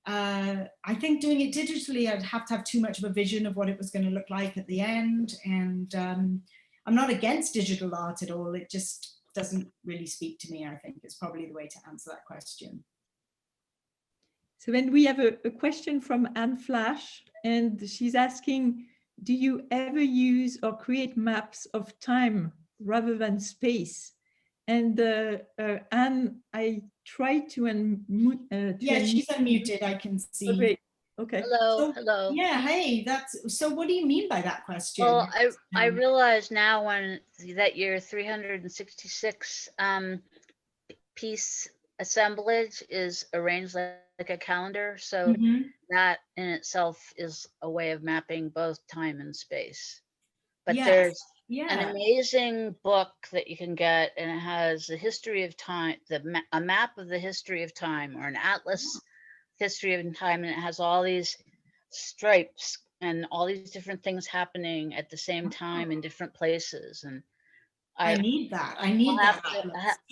I think doing it digitally, I'd have to have too much of a vision of what it was going to look like at the end. And I'm not against digital art at all. It just doesn't really speak to me, I think, is probably the way to answer that question. So then we have a question from Anne Flash, and she's asking, do you ever use or create maps of time rather than space? And Anne, I tried to unmute. Yeah, she's unmuted, I can see. Oh, great. Okay. Hello, So, hello. Yeah, hey, so what do you mean by that question? Well, I realize now that your 366 piece assemblage is arranged like a calendar. So Mhm. that in itself is a way of mapping both time and space. But Yes, there's yeah. an amazing book that you can get, and it has the history of time, a map of the history of time, or an atlas history of time, and it has all these stripes and all these different things happening at the same time in different places. And I need that. I need that.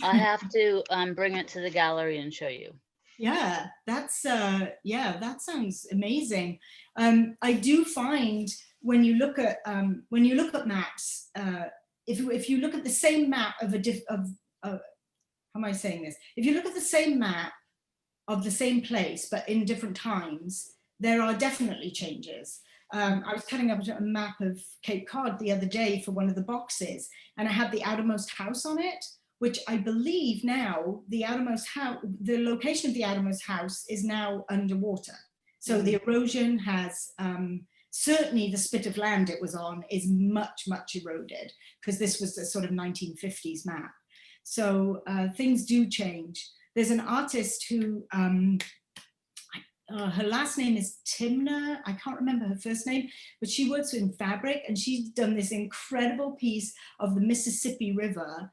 I have to bring it to the gallery and show you. Yeah, that's that sounds amazing. I do find when you look at maps, if you look at the same map of how am I saying this? If you look at the same map of the same place but in different times, there are definitely changes. I was cutting up a map of Cape Cod the other day for one of the boxes, and I had the outermost house on it, which I believe now the location of the outermost house is now underwater. So the erosion has, certainly the spit of land it was on is much, much eroded, because this was the sort of 1950s map. So things do change. There's an artist who, her last name is Timna. I can't remember her first name, but she works in fabric, and she's done this incredible piece of the Mississippi River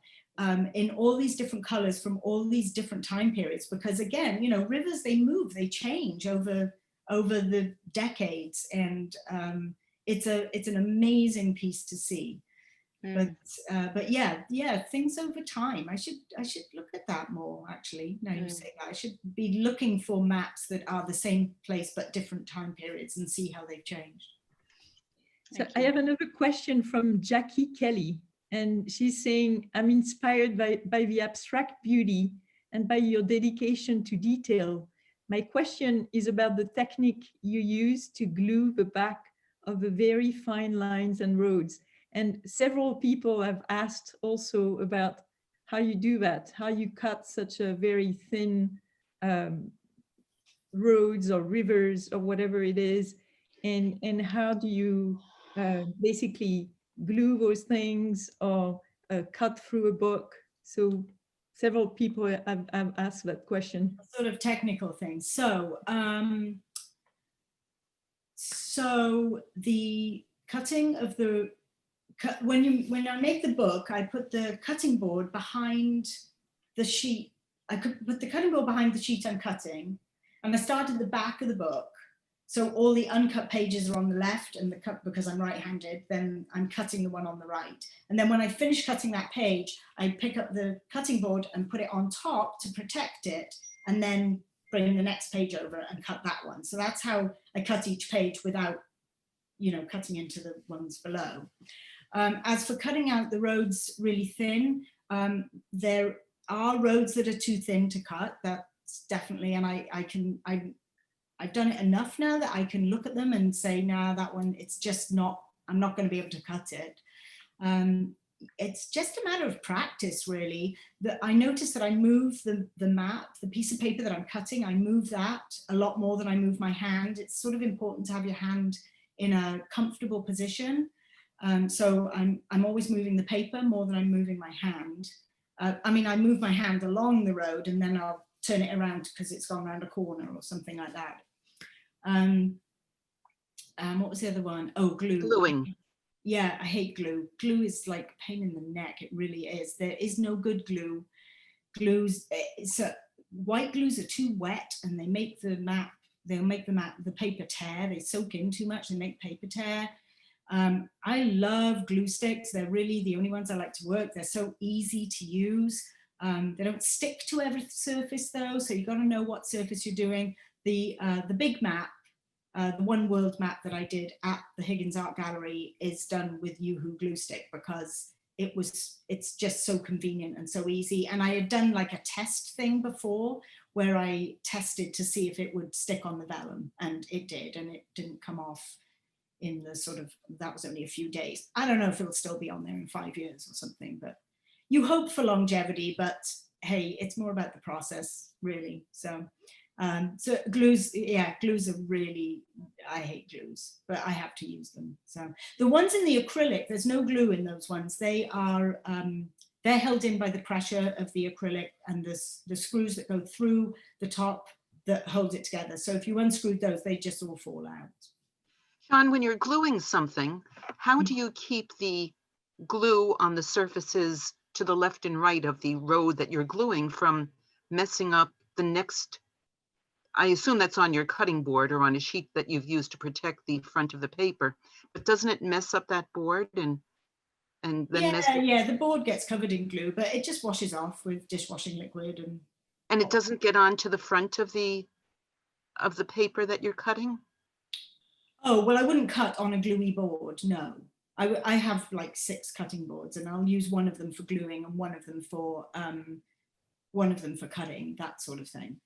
in all these different colors from all these different time periods. Because again, you know, rivers, they move, they change over the decades, and it's an amazing piece to see. But yeah, things over time. I should look at that more, actually. Now you say that, I should be looking for maps that are the same place but different time periods and see how they've changed. So I have another question from Jackie Kelly, and she's saying, I'm inspired by the abstract beauty and by your dedication to detail. My question is about the technique you use to glue the back of the very fine lines and roads. And several people have asked also about how you do that, how you cut such a very thin roads or rivers or whatever it is, and how do you basically glue those things or cut through a book. So several people have asked that question. Sort of technical things. So, so the cutting of the, when I make the book, I put the cutting board behind the sheet. I could put the cutting board behind the sheet I'm cutting, and I started the back of the book. So all the uncut pages are on the left, and because I'm right-handed, then I'm cutting the one on the right. And then when I finish cutting that page, I pick up the cutting board and put it on top to protect it, and then bring the next page over and cut that one. So that's how I cut each page without, you know, cutting into the ones below. As for cutting out the roads really thin, there are roads that are too thin to cut. That's definitely, and I've done it enough now that I can look at them and say, nah, that one, it's just not, I'm not going to be able to cut it. It's just a matter of practice, really. I noticed that I move the map, the piece of paper that I'm cutting, I move that a lot more than I move my hand. It's sort of important to have your hand in a comfortable position. So I'm always moving the paper more than I'm moving my hand. I mean, I move my hand along the road and then I'll turn it around because it's gone around a corner or something like that. What was the other one? Oh, glue. Gluing. Yeah, I hate glue. Glue is like a pain in the neck. It really is. There is no good glue. White glues are too wet and they make the map, the paper tear. They soak in too much, they make paper tear. I love glue sticks. They're really the only ones I like to work. They're so easy to use. They don't stick to every surface though, so you got to know what surface you're doing. The big map, the one world map that I did at the Higgins Art Gallery is done with Yoo-Hoo glue stick because it's just so convenient and so easy. And I had done like a test thing before where I tested to see if it would stick on the vellum, and it did, and it didn't come off in the sort of, that was only a few days. I don't know if it'll still be on there in 5 years or something, but you hope for longevity, but hey, it's more about the process really. So so glues are really, I hate glues, but I have to use them. So the ones in the acrylic, there's no glue in those ones. They are, they're held in by the pressure of the acrylic and the screws that go through the top that hold it together. So if you unscrewed those, they just all fall out. Shawn, when you're gluing something, how do you keep the glue on the surfaces to the left and right of the road that you're gluing from messing up the next? I assume that's on your cutting board or on a sheet that you've used to protect the front of the paper, but doesn't it mess up that board and then the board gets covered in glue, but it just washes off with dishwashing liquid and it doesn't get onto the front of the paper that you're cutting? Oh, well, I wouldn't cut on a gluey board, no. I have like 6 cutting boards, and I'll use one of them for gluing and one of them for cutting, that sort of thing.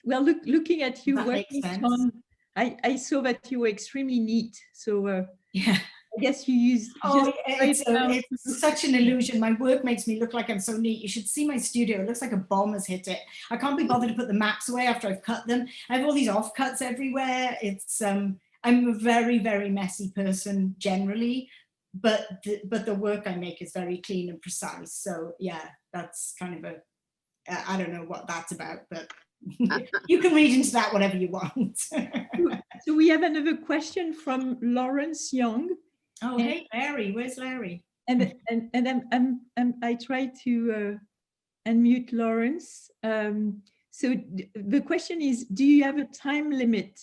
Well, looking at you That makes working sense. on, I saw that you were extremely neat. So Yeah. I guess you use. Oh, it's such an illusion. My work makes me look like I'm so neat. You should see my studio. It looks like a bomb has hit it. I can't be bothered to put the maps away after I've cut them. I have all these offcuts everywhere. It's I'm a very, very messy person generally, but the work I make is very clean and precise. So yeah, that's kind of I don't know what that's about, but you can read into that whatever you want. So we have another question from Lawrence Young. Oh, hey, Larry, where's Larry? And I try to unmute Lawrence. So the question is, do you have a time limit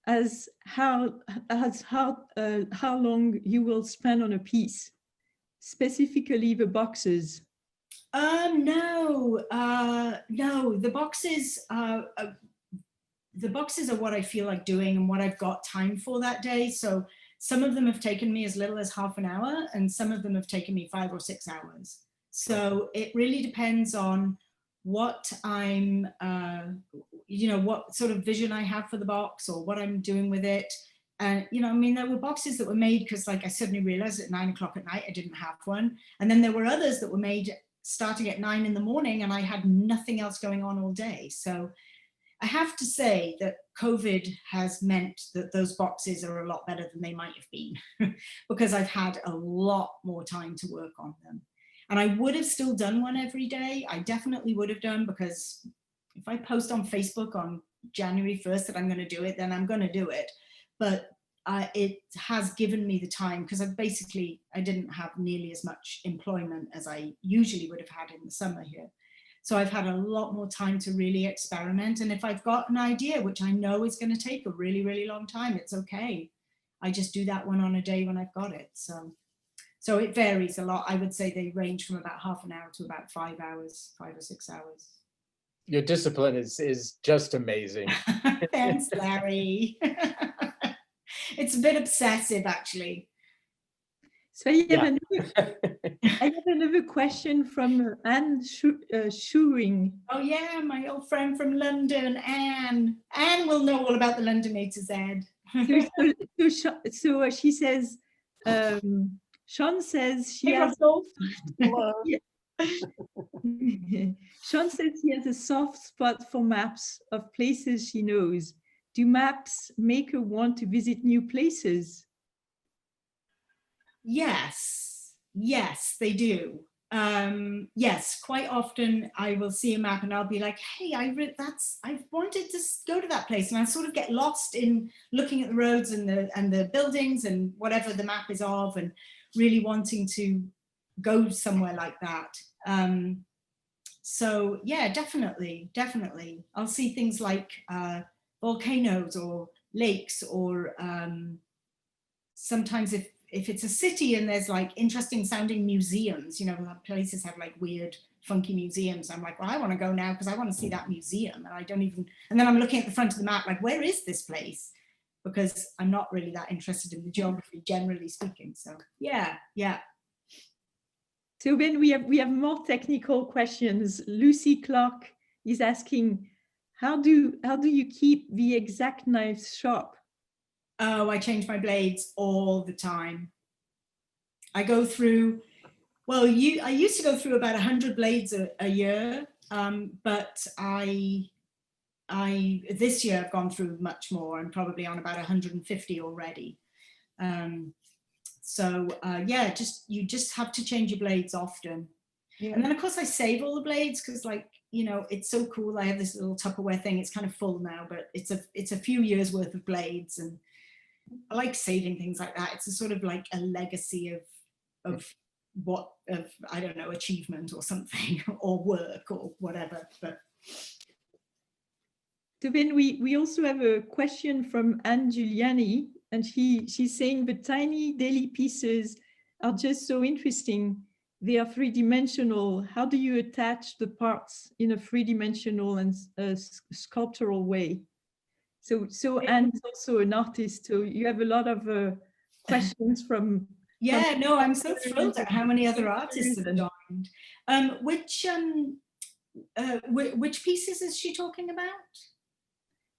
as how long you will spend on a piece, specifically the boxes? No, the boxes are what I feel like doing and what I've got time for that day. So some of them have taken me as little as half an hour, and some of them have taken me 5 or 6 hours. So it really depends on what I'm, what sort of vision I have for the box or what I'm doing with it. And, I mean, there were boxes that were made because like I suddenly realized at 9 o'clock at night, I didn't have one. And then there were others that were made starting at 9 in the morning and I had nothing else going on all day. So I have to say that COVID has meant that those boxes are a lot better than they might have been because I've had a lot more time to work on them. And I would have still done one every day. I definitely would have done, because if I post on Facebook on January 1st that I'm going to do it, then I'm going to do it. But it has given me the time, because I didn't have nearly as much employment as I usually would have had in the summer here. So I've had a lot more time to really experiment. And if I've got an idea, which I know is going to take a really, really long time, it's okay. I just do that one on a day when I've got it. So it varies a lot. I would say they range from about half an hour to about 5 hours, 5 or 6 hours. Your discipline is just amazing. Thanks, Larry. It's a bit obsessive, actually. So I have another question from Anne Schuring. Oh yeah, my old friend from London, Anne. Anne will know all about the London A to Z. So she says, Shawn says she has Shawn says she has a soft spot for maps of places she knows. Do maps make her want to visit new places? Yes, they do. Yes, quite often I will see a map and I'll be like, hey, I've wanted to go to that place, and I sort of get lost in looking at the roads and the buildings and whatever the map is of, and really wanting to go somewhere like that. So yeah, definitely. I'll see things like volcanoes or lakes or sometimes if it's a city and there's like interesting sounding museums, you know, places have like weird, funky museums. I'm like, well, I want to go now because I want to see that museum. And I don't even, and then I'm looking at the front of the map, like, where is this place? Because I'm not really that interested in the geography, generally speaking. So yeah. So Ben, we have more technical questions. Lucy Clark is asking, how do you keep the exact knives sharp? Oh, I change my blades all the time. I go through, well, I used to go through about 100 blades a year, but this year I've gone through much more. I'm probably on about 150 already. Yeah, you just have to change your blades often. Yeah. And then of course I save all the blades because, like, you know, it's so cool. I have this little Tupperware thing. It's kind of full now, but it's a few years worth of blades, and I like saving things like that. It's a sort of like a legacy of I don't know, achievement or something, or work or whatever. But so then we also have a question from Anne Giuliani, and she's saying the tiny daily pieces are just so interesting. They are three-dimensional. How do you attach the parts in a three-dimensional and sculptural way? So Anne's also an artist, so you have a lot of questions from. Yeah, no, I'm so thrilled at how many other artists have joined. Which pieces is she talking about?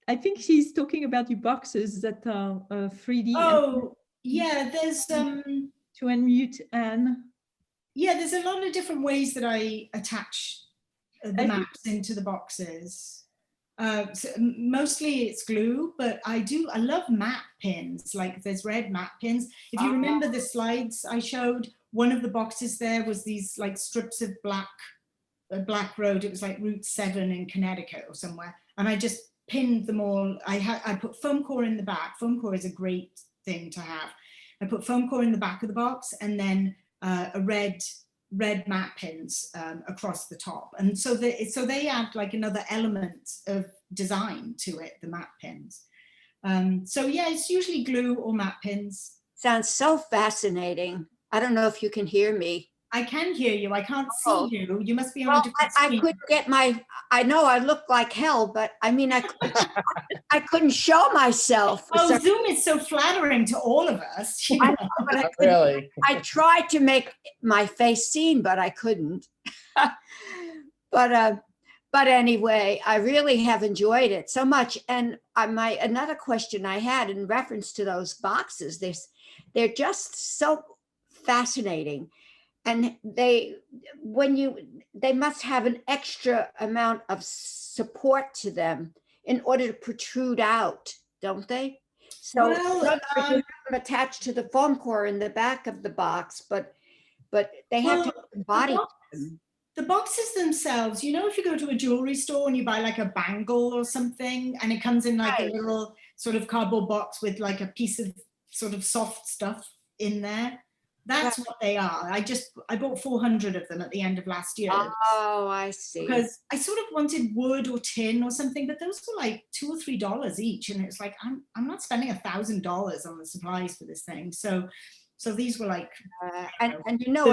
I think she's talking about the boxes that are 3D. Oh, yeah, there's to unmute Anne. Yeah, there's a lot of different ways that I attach the maps into the boxes. So mostly it's glue, but I love map pins. Like there's red map pins. If you remember the slides I showed, one of the boxes there was these like strips of black road. It was like Route 7 in Connecticut or somewhere, and I just pinned them all. I put foam core in the back. Foam core is a great thing to have. I put foam core in the back of the box, and then a red map pins across the top, and so they add like another element of design to it, the map pins. So yeah, it's usually glue or map pins. Sounds so fascinating. I don't know if you can hear me. I can hear you. I can't see you. You must be on a different screen. I couldn't get I know I look like hell, but I mean, I couldn't show myself. Oh, Zoom is so flattering to all of us. You know? Really? I tried to make my face seen, but I couldn't. But anyway, I really have enjoyed it so much. And another question I had in reference to those boxes, they're just so fascinating. And they must have an extra amount of support to them in order to protrude out, don't they? So you have them attached to the foam core in the back of the box, but they have to have the body. The boxes themselves, you know, if you go to a jewelry store and you buy like a bangle or something, and it comes in like a little sort of cardboard box with like a piece of sort of soft stuff in there. That's what they are. I bought 400 of them at the end of last year. Oh, I see. Because I sort of wanted wood or tin or something, but those were like $2 or $3 each, and it's like I'm not spending $1,000 on the supplies for this thing. So these were like. And you know,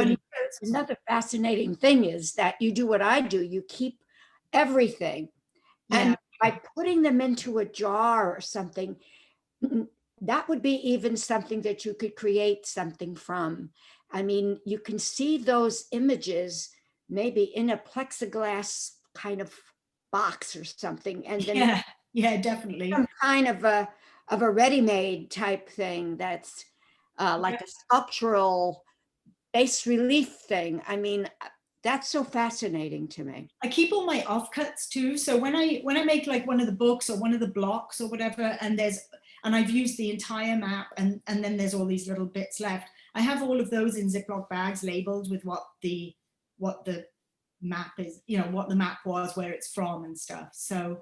another fascinating thing is that you do what I do. You keep everything, and by putting them into a jar or something. That would be even something that you could create something from. I mean, you can see those images maybe in a plexiglass kind of box or something, and then yeah, definitely some kind of a ready-made type thing that's like a sculptural bas relief thing. I mean, that's so fascinating to me. I keep all my offcuts too. So when I make like one of the books or one of the blocks or whatever, and I've used the entire map, and then there's all these little bits left, I have all of those in Ziploc bags labeled with what the map is, you know, what the map was, where it's from and stuff. So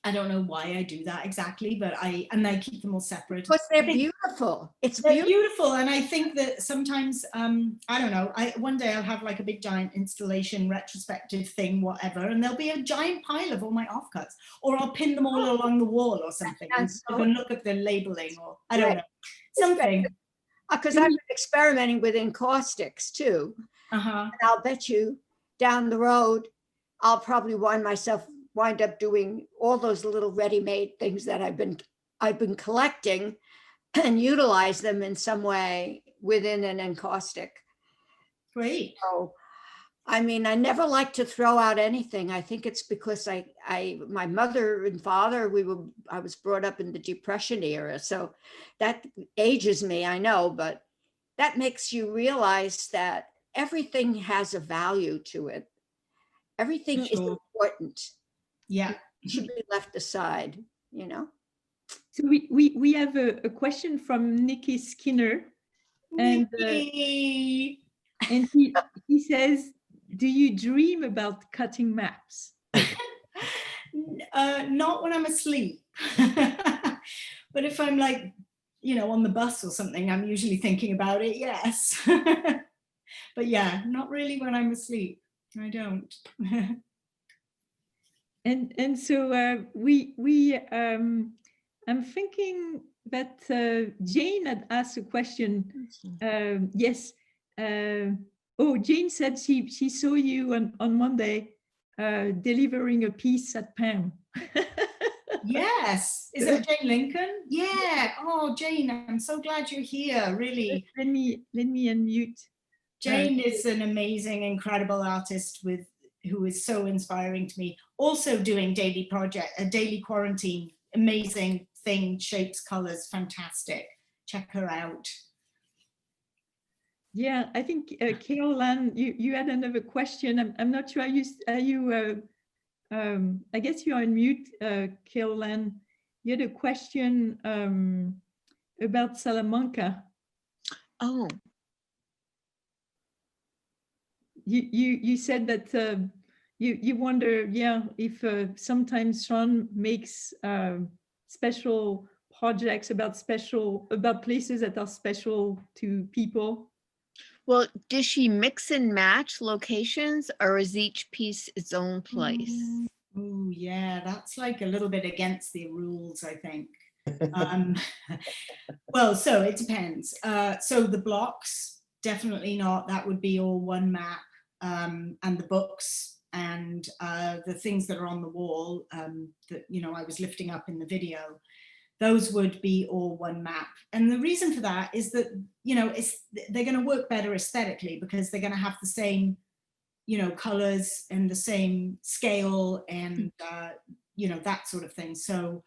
I don't know why I do that exactly, but I keep them all separate. Because they're beautiful. It's They're beautiful. beautiful, and I think that sometimes I don't know. One day I'll have like a big giant installation retrospective thing, whatever, and there'll be a giant pile of all my offcuts, or I'll pin them all along the wall or something, and so even look at the labeling, or I don't know, something. Because I've been experimenting with encaustics too. Uh-huh. And I'll bet you down the road, I'll probably wind up doing all those little ready-made things that I've been collecting and utilize them in some way within an encaustic. Great. So, I mean, I never like to throw out anything. I think it's because my mother and father, I was brought up in the Depression era. So that ages me, I know, but that makes you realize that everything has a value to it. Everything is important. Yeah. It should be left aside, you know? So we have a question from Nikki Skinner, and he says, do you dream about cutting maps? Not when I'm asleep. But if I'm like, on the bus or something, I'm usually thinking about it, yes. But yeah, not really when I'm asleep. I don't. And so I'm thinking that Jane had asked a question. Yes. Jane said she saw you on Monday delivering a piece at PAM. Yes. Is that Jane Lincoln? Yeah. Oh, Jane, I'm so glad you're here, really. Let me unmute. Jane is an amazing, incredible artist who is so inspiring to me. Also doing daily quarantine, amazing thing, shapes, colors, fantastic. Check her out. Yeah, I think Caroline, you had another question. I'm not sure. I guess you're on mute, Caroline. You had a question about Salamanca. Oh. You said that you wonder, if sometimes Shawn makes special projects about places that are special to people. Well, does she mix and match locations, or is each piece its own place? Oh, yeah, that's like a little bit against the rules, I think. Well, so it depends. So the blocks, definitely not. That would be all one map, and the books and the things that are on the wall that I was lifting up in the video. Those would be all one map. And the reason for that is that, they're going to work better aesthetically because they're going to have the same, colors and the same scale and, that sort of thing. So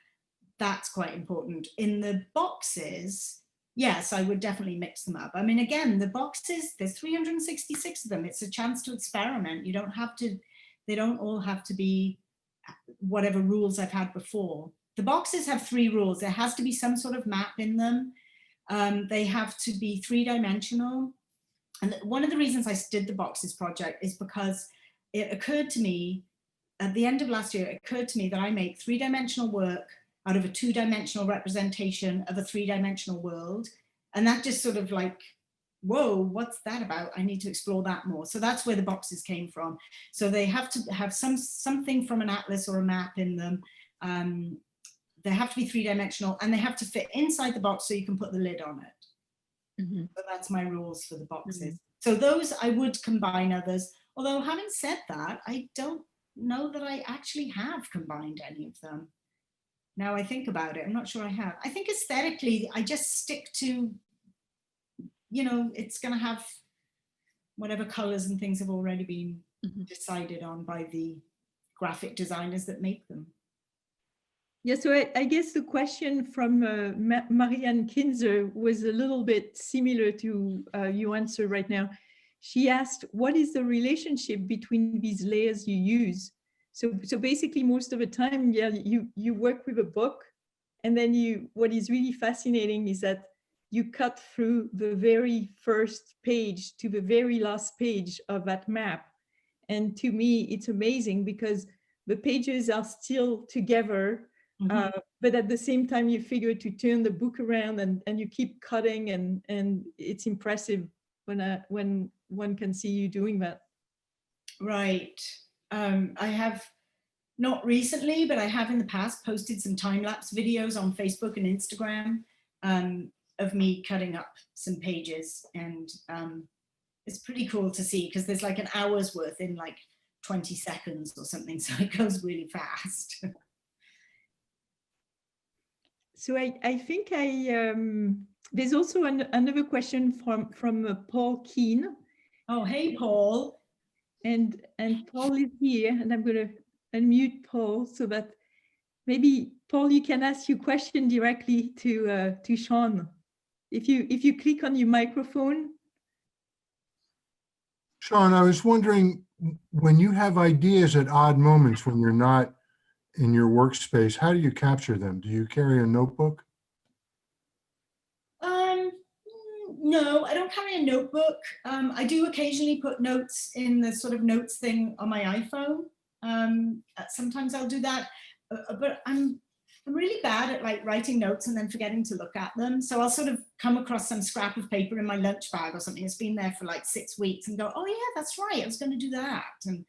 that's quite important. In the boxes, yes, I would definitely mix them up. I mean, again, the boxes, there's 366 of them. It's a chance to experiment. They don't all have to be whatever rules I've had before. The boxes have 3 rules. There has to be some sort of map in them. They have to be 3-dimensional. And one of the reasons I did the boxes project is because it occurred to me at the end of last year, it occurred to me that I make 3-dimensional work out of a 2-dimensional representation of a 3-dimensional world. And that just sort of like, whoa, what's that about? I need to explore that more. So that's where the boxes came from. So they have to have something from an atlas or a map in them. They have to be 3-dimensional and they have to fit inside the box so you can put the lid on it. Mm-hmm. So that's my rules for the boxes. Mm-hmm. So those I would combine others. Although having said that, I don't know that I actually have combined any of them. Now I think about it, I'm not sure I have. I think aesthetically, I just stick to, it's going to have whatever colors and things have already been decided on by the graphic designers that make them. Yeah, so I guess the question from Marianne Kinzer was a little bit similar to your answer right now. She asked, what is the relationship between these layers you use? So basically most of the time, you work with a book, and then what is really fascinating is that you cut through the very first page to the very last page of that map. And to me, it's amazing because the pages are still together, Mhm. but at the same time you figure to turn the book around and you keep cutting, and it's impressive when one can see you doing that. Right. I have not recently, but I have in the past posted some time-lapse videos on Facebook and Instagram of me cutting up some pages, and it's pretty cool to see because there's like an hour's worth in like 20 seconds or something, so it goes really fast. So I think there's also another question from Paul Keane. Oh, hey, Paul. And Paul is here, and I'm going to unmute Paul so that maybe, Paul, you can ask your question directly to Shawn. If you click on your microphone. Shawn, I was wondering, when you have ideas at odd moments when you're not in your workspace, how do you capture them? Do you carry a notebook? No, I don't carry a notebook. I do occasionally put notes in the sort of notes thing on my iPhone. Sometimes I'll do that, but I'm really bad at like writing notes and then forgetting to look at them. So I'll sort of come across some scrap of paper in my lunch bag or something that's been there for like 6 weeks and go, oh yeah, that's right, I was going to do that. And,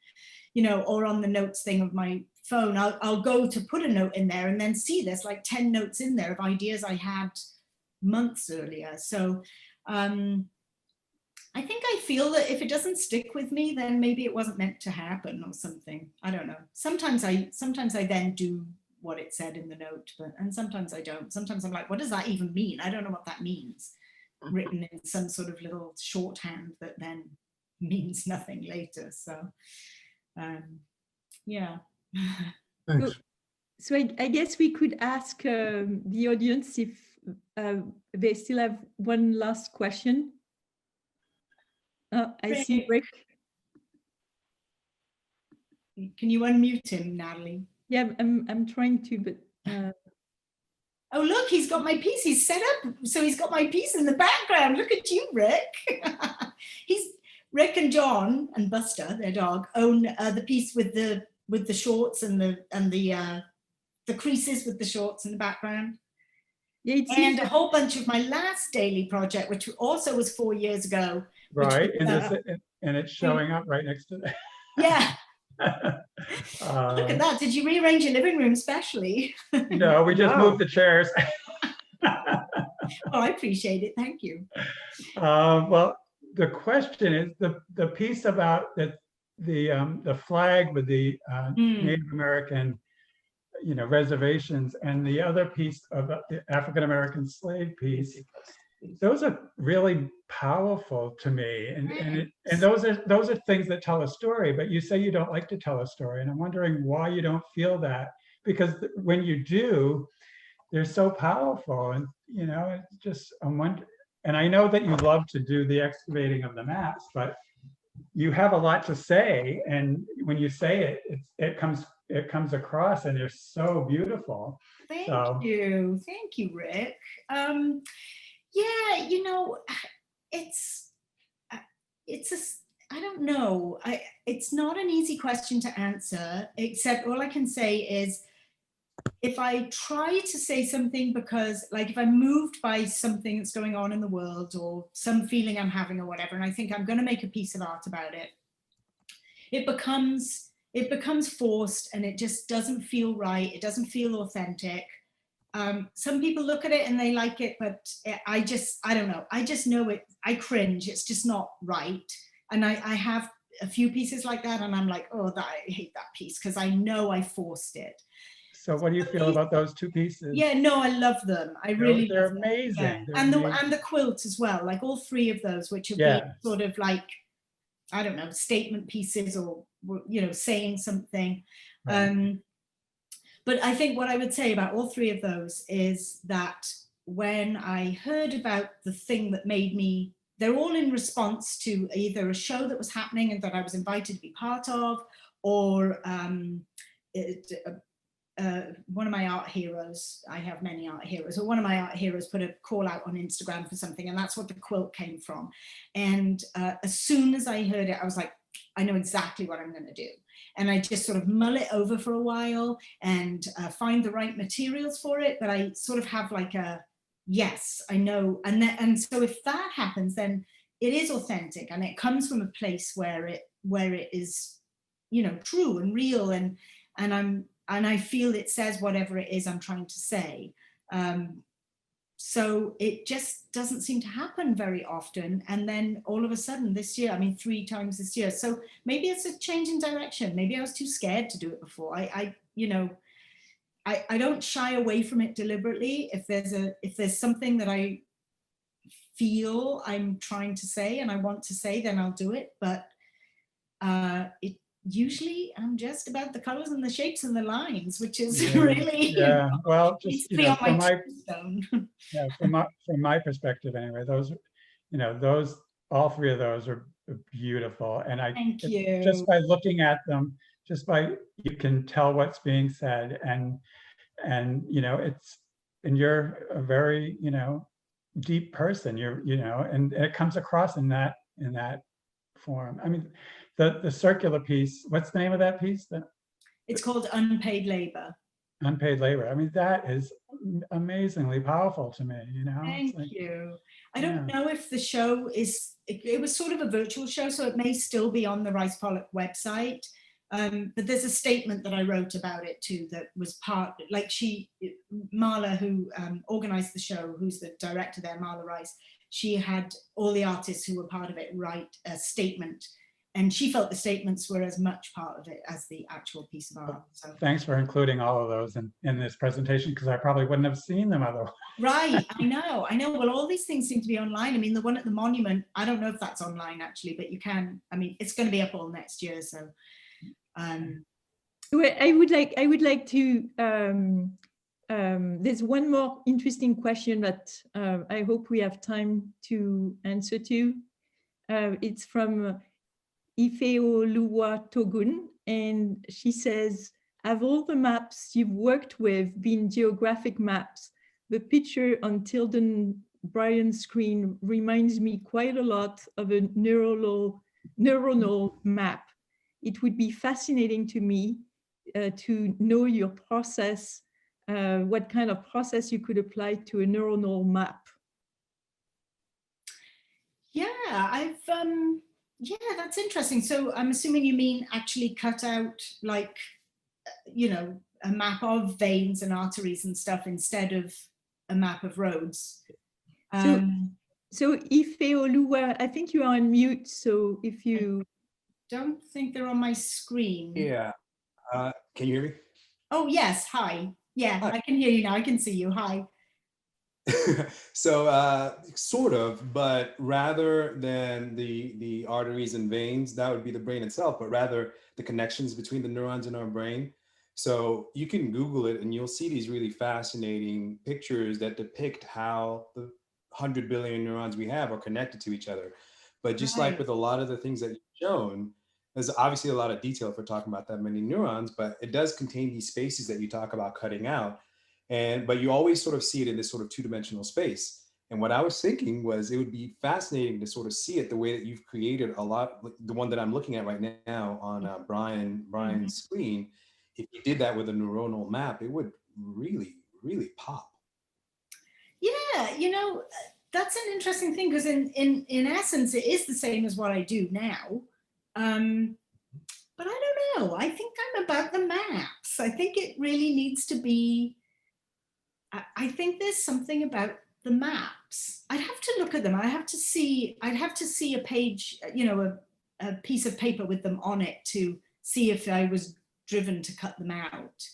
you know, or on the notes thing of my phone, I'll go to put a note in there and then see there's like 10 notes in there of ideas I had months earlier. So I think I feel that if it doesn't stick with me, then maybe it wasn't meant to happen or something. I don't know. Sometimes I then do what it said in the note, and sometimes I don't. Sometimes I'm like, what does that even mean? I don't know what that means. Written in some sort of little shorthand that then means nothing later. So yeah. Thanks. So I guess we could ask the audience if they still have one last question. I see Rick. Can you unmute him, Natalie? Yeah, I'm trying to, but. Oh, look, he's got my piece. He's set up, so he's got my piece in the background. Look at you, Rick. Rick and John and Buster, their dog, own the piece with the shorts and the creases with the shorts in the background. Yeah, and a whole bunch of my last daily project, which also was 4 years ago. Right, Was, and it's showing up right next to that. Yeah. Look at that. Did you rearrange your living room specially? No, we just moved the chairs. Oh, I appreciate it. Thank you. Well, the question is the piece about the flag with the Native American, reservations, and the other piece about the African American slave piece. Those are really powerful to me, and those are things that tell a story. But you say you don't like to tell a story, and I'm wondering why you don't feel that, because when you do, they're so powerful, and it's just I'm wondering. And I know that you love to do the excavating of the maps, but you have a lot to say, and when you say it, it comes across, and they're so beautiful. Thank you, Rick. Yeah, it's I don't know. It's not an easy question to answer, except all I can say is if I try to say something because, like, if I'm moved by something that's going on in the world or some feeling I'm having or whatever, and I think I'm going to make a piece of art about it, it becomes forced, and it just doesn't feel right. It doesn't feel authentic. Some people look at it and they like it, but I don't know. I just know it. I cringe. It's just not right. And I have a few pieces like that, and I'm like, oh, I hate that piece because I know I forced it. So what do you feel about those two pieces? Yeah, no, I love them. I really they're love them. amazing. Yeah. They're and amazing. the quilt as well, like all three of those, which have been sort of like, I don't know, statement pieces or saying something. Right. But I think what I would say about all three of those is that when I heard about the thing that made me, they're all in response to either a show that was happening and that I was invited to be part of, or one of my art heroes, I have many art heroes, or one of my art heroes put a call out on Instagram for something, and that's what the quilt came from. And as soon as I heard it, I was like, I know exactly what I'm going to do. And I just sort of mull it over for a while and find the right materials for it. But I sort of have like a, yes, I know. And so if that happens, then it is authentic and it comes from a place where it is, you know, true and real, and I feel it says whatever it is I'm trying to say. So it just doesn't seem to happen very often. And then all of a sudden this year, I mean, 3 times this year. So maybe it's a change in direction. Maybe I was too scared to do it before. I don't shy away from it deliberately. If there's something that I feel I'm trying to say and I want to say, then I'll do it. But usually I'm just about the colors and the shapes and the lines, which is really, well, just, you know, from my perspective anyway, those, you know, all 3 of those are beautiful. And Thank you. Just by looking at them, you can tell what's being said, and you know, and you're a very, you know, deep person, you know, and it comes across in that form. I mean, the circular piece, what's the name of that piece? It's called Unpaid Labor. Unpaid Labor. I mean, that is amazingly powerful to me, you know. Thank you. I don't know if the show is, it was sort of a virtual show, so it may still be on the Rice Pollock website. But there's a statement that I wrote about it too, that was part, like Marla, who organized the show, who's the director there, Marla Rice, she had all the artists who were part of it write a statement, and she felt the statements were as much part of it as the actual piece of art. So thanks for including all of those in this presentation, because I probably wouldn't have seen them otherwise. Right, I know. Well, all these things seem to be online. I mean, the one at the monument, I don't know if that's online actually, but you can, I mean, it's going to be up all next year, so. Well, I would like to, there's one more interesting question that I hope we have time to answer to. It's from Ifeoluwa Togun, and she says, have all the maps you've worked with been geographic maps? The picture on Tilden Bryan's screen reminds me quite a lot of a neuronal map. It would be fascinating to me to know your process, what kind of process you could apply to a neuronal map. Yeah, yeah, that's interesting. So I'm assuming you mean actually cut out, like, you know, a map of veins and arteries and stuff instead of a map of roads. So Ifeoluwa, I think you are on mute. So if you don't think they're on my screen. Yeah. Can you hear me? Oh, yes. Hi. Yeah, Hi. I can hear you now. I can see you. Hi. So sort of, but rather than the arteries and veins, that would be the brain itself, but rather the connections between the neurons in our brain. So you can Google it and you'll see these really fascinating pictures that depict how the 100 billion neurons we have are connected to each other. But just like with a lot of the things that you've shown, there's obviously a lot of detail if we're talking about that many neurons, but it does contain these spaces that you talk about cutting out. But you always sort of see it in this sort of 2-dimensional space. And what I was thinking was it would be fascinating to sort of see it the way that you've created a lot, like the one that I'm looking at right now on Brian's screen. If you did that with a neuronal map, it would really, really pop. Yeah, you know, that's an interesting thing, because in essence, it is the same as what I do now. But I don't know. I think I'm about the maps. I think it really needs to be, I think there's something about the maps. I'd have to look at them. I'd have to see a page, you know, a piece of paper with them on it to see if I was driven to cut them out.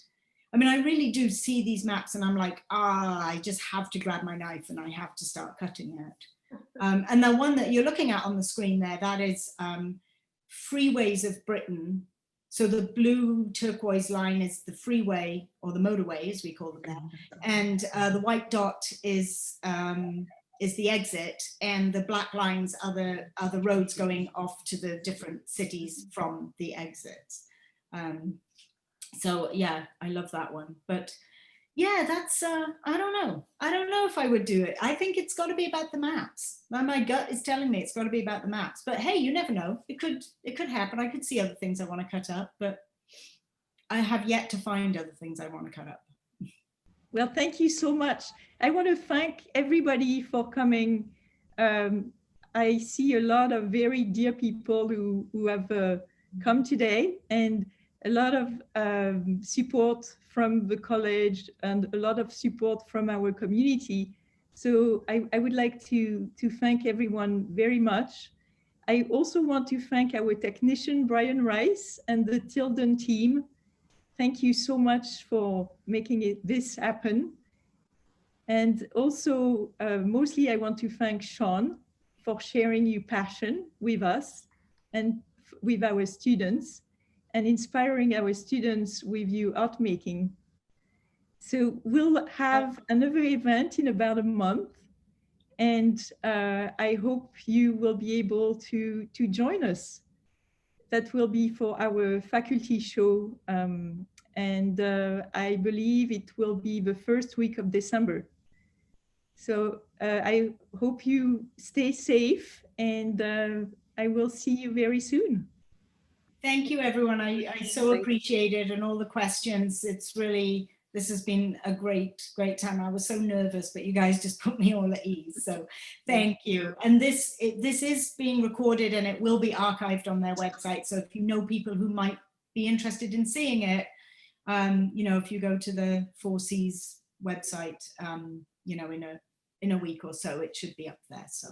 I mean, I really do see these maps and I'm like, I just have to grab my knife and I have to start cutting it. And the one that you're looking at on the screen there, that is Freeways of Britain. So the blue turquoise line is the freeway, or the motorway as we call them now. And the white dot is the exit, and the black lines are the roads going off to the different cities from the exits. So yeah, I love that one. But yeah, that's, I don't know. I don't know if I would do it. I think it's got to be about the maps. My gut is telling me it's got to be about the maps. But hey, you never know. It could happen. I could see other things I want to cut up, but I have yet to find other things I want to cut up. Well, thank you so much. I want to thank everybody for coming. I see a lot of very dear people who have come today, and a lot of support from the college and a lot of support from our community. So I would like to thank everyone very much. I also want to thank our technician, Brian Rice, and the Tilden team. Thank you so much for making this happen. And also, mostly I want to thank Shawn for sharing your passion with us and with our students, and inspiring our students with your art making. So we'll have another event in about a month, and I hope you will be able to join us. That will be for our faculty show, and I believe it will be the first week of December. So I hope you stay safe, and I will see you very soon. Thank you, everyone. I so appreciate it, and all the questions. It's really, this has been a great time. I was so nervous, but you guys just put me all at ease. So thank you. And this is being recorded, and it will be archived on their website. So if you know people who might be interested in seeing it, you know, if you go to the 4Cs website, you know, in a week or so, it should be up there. So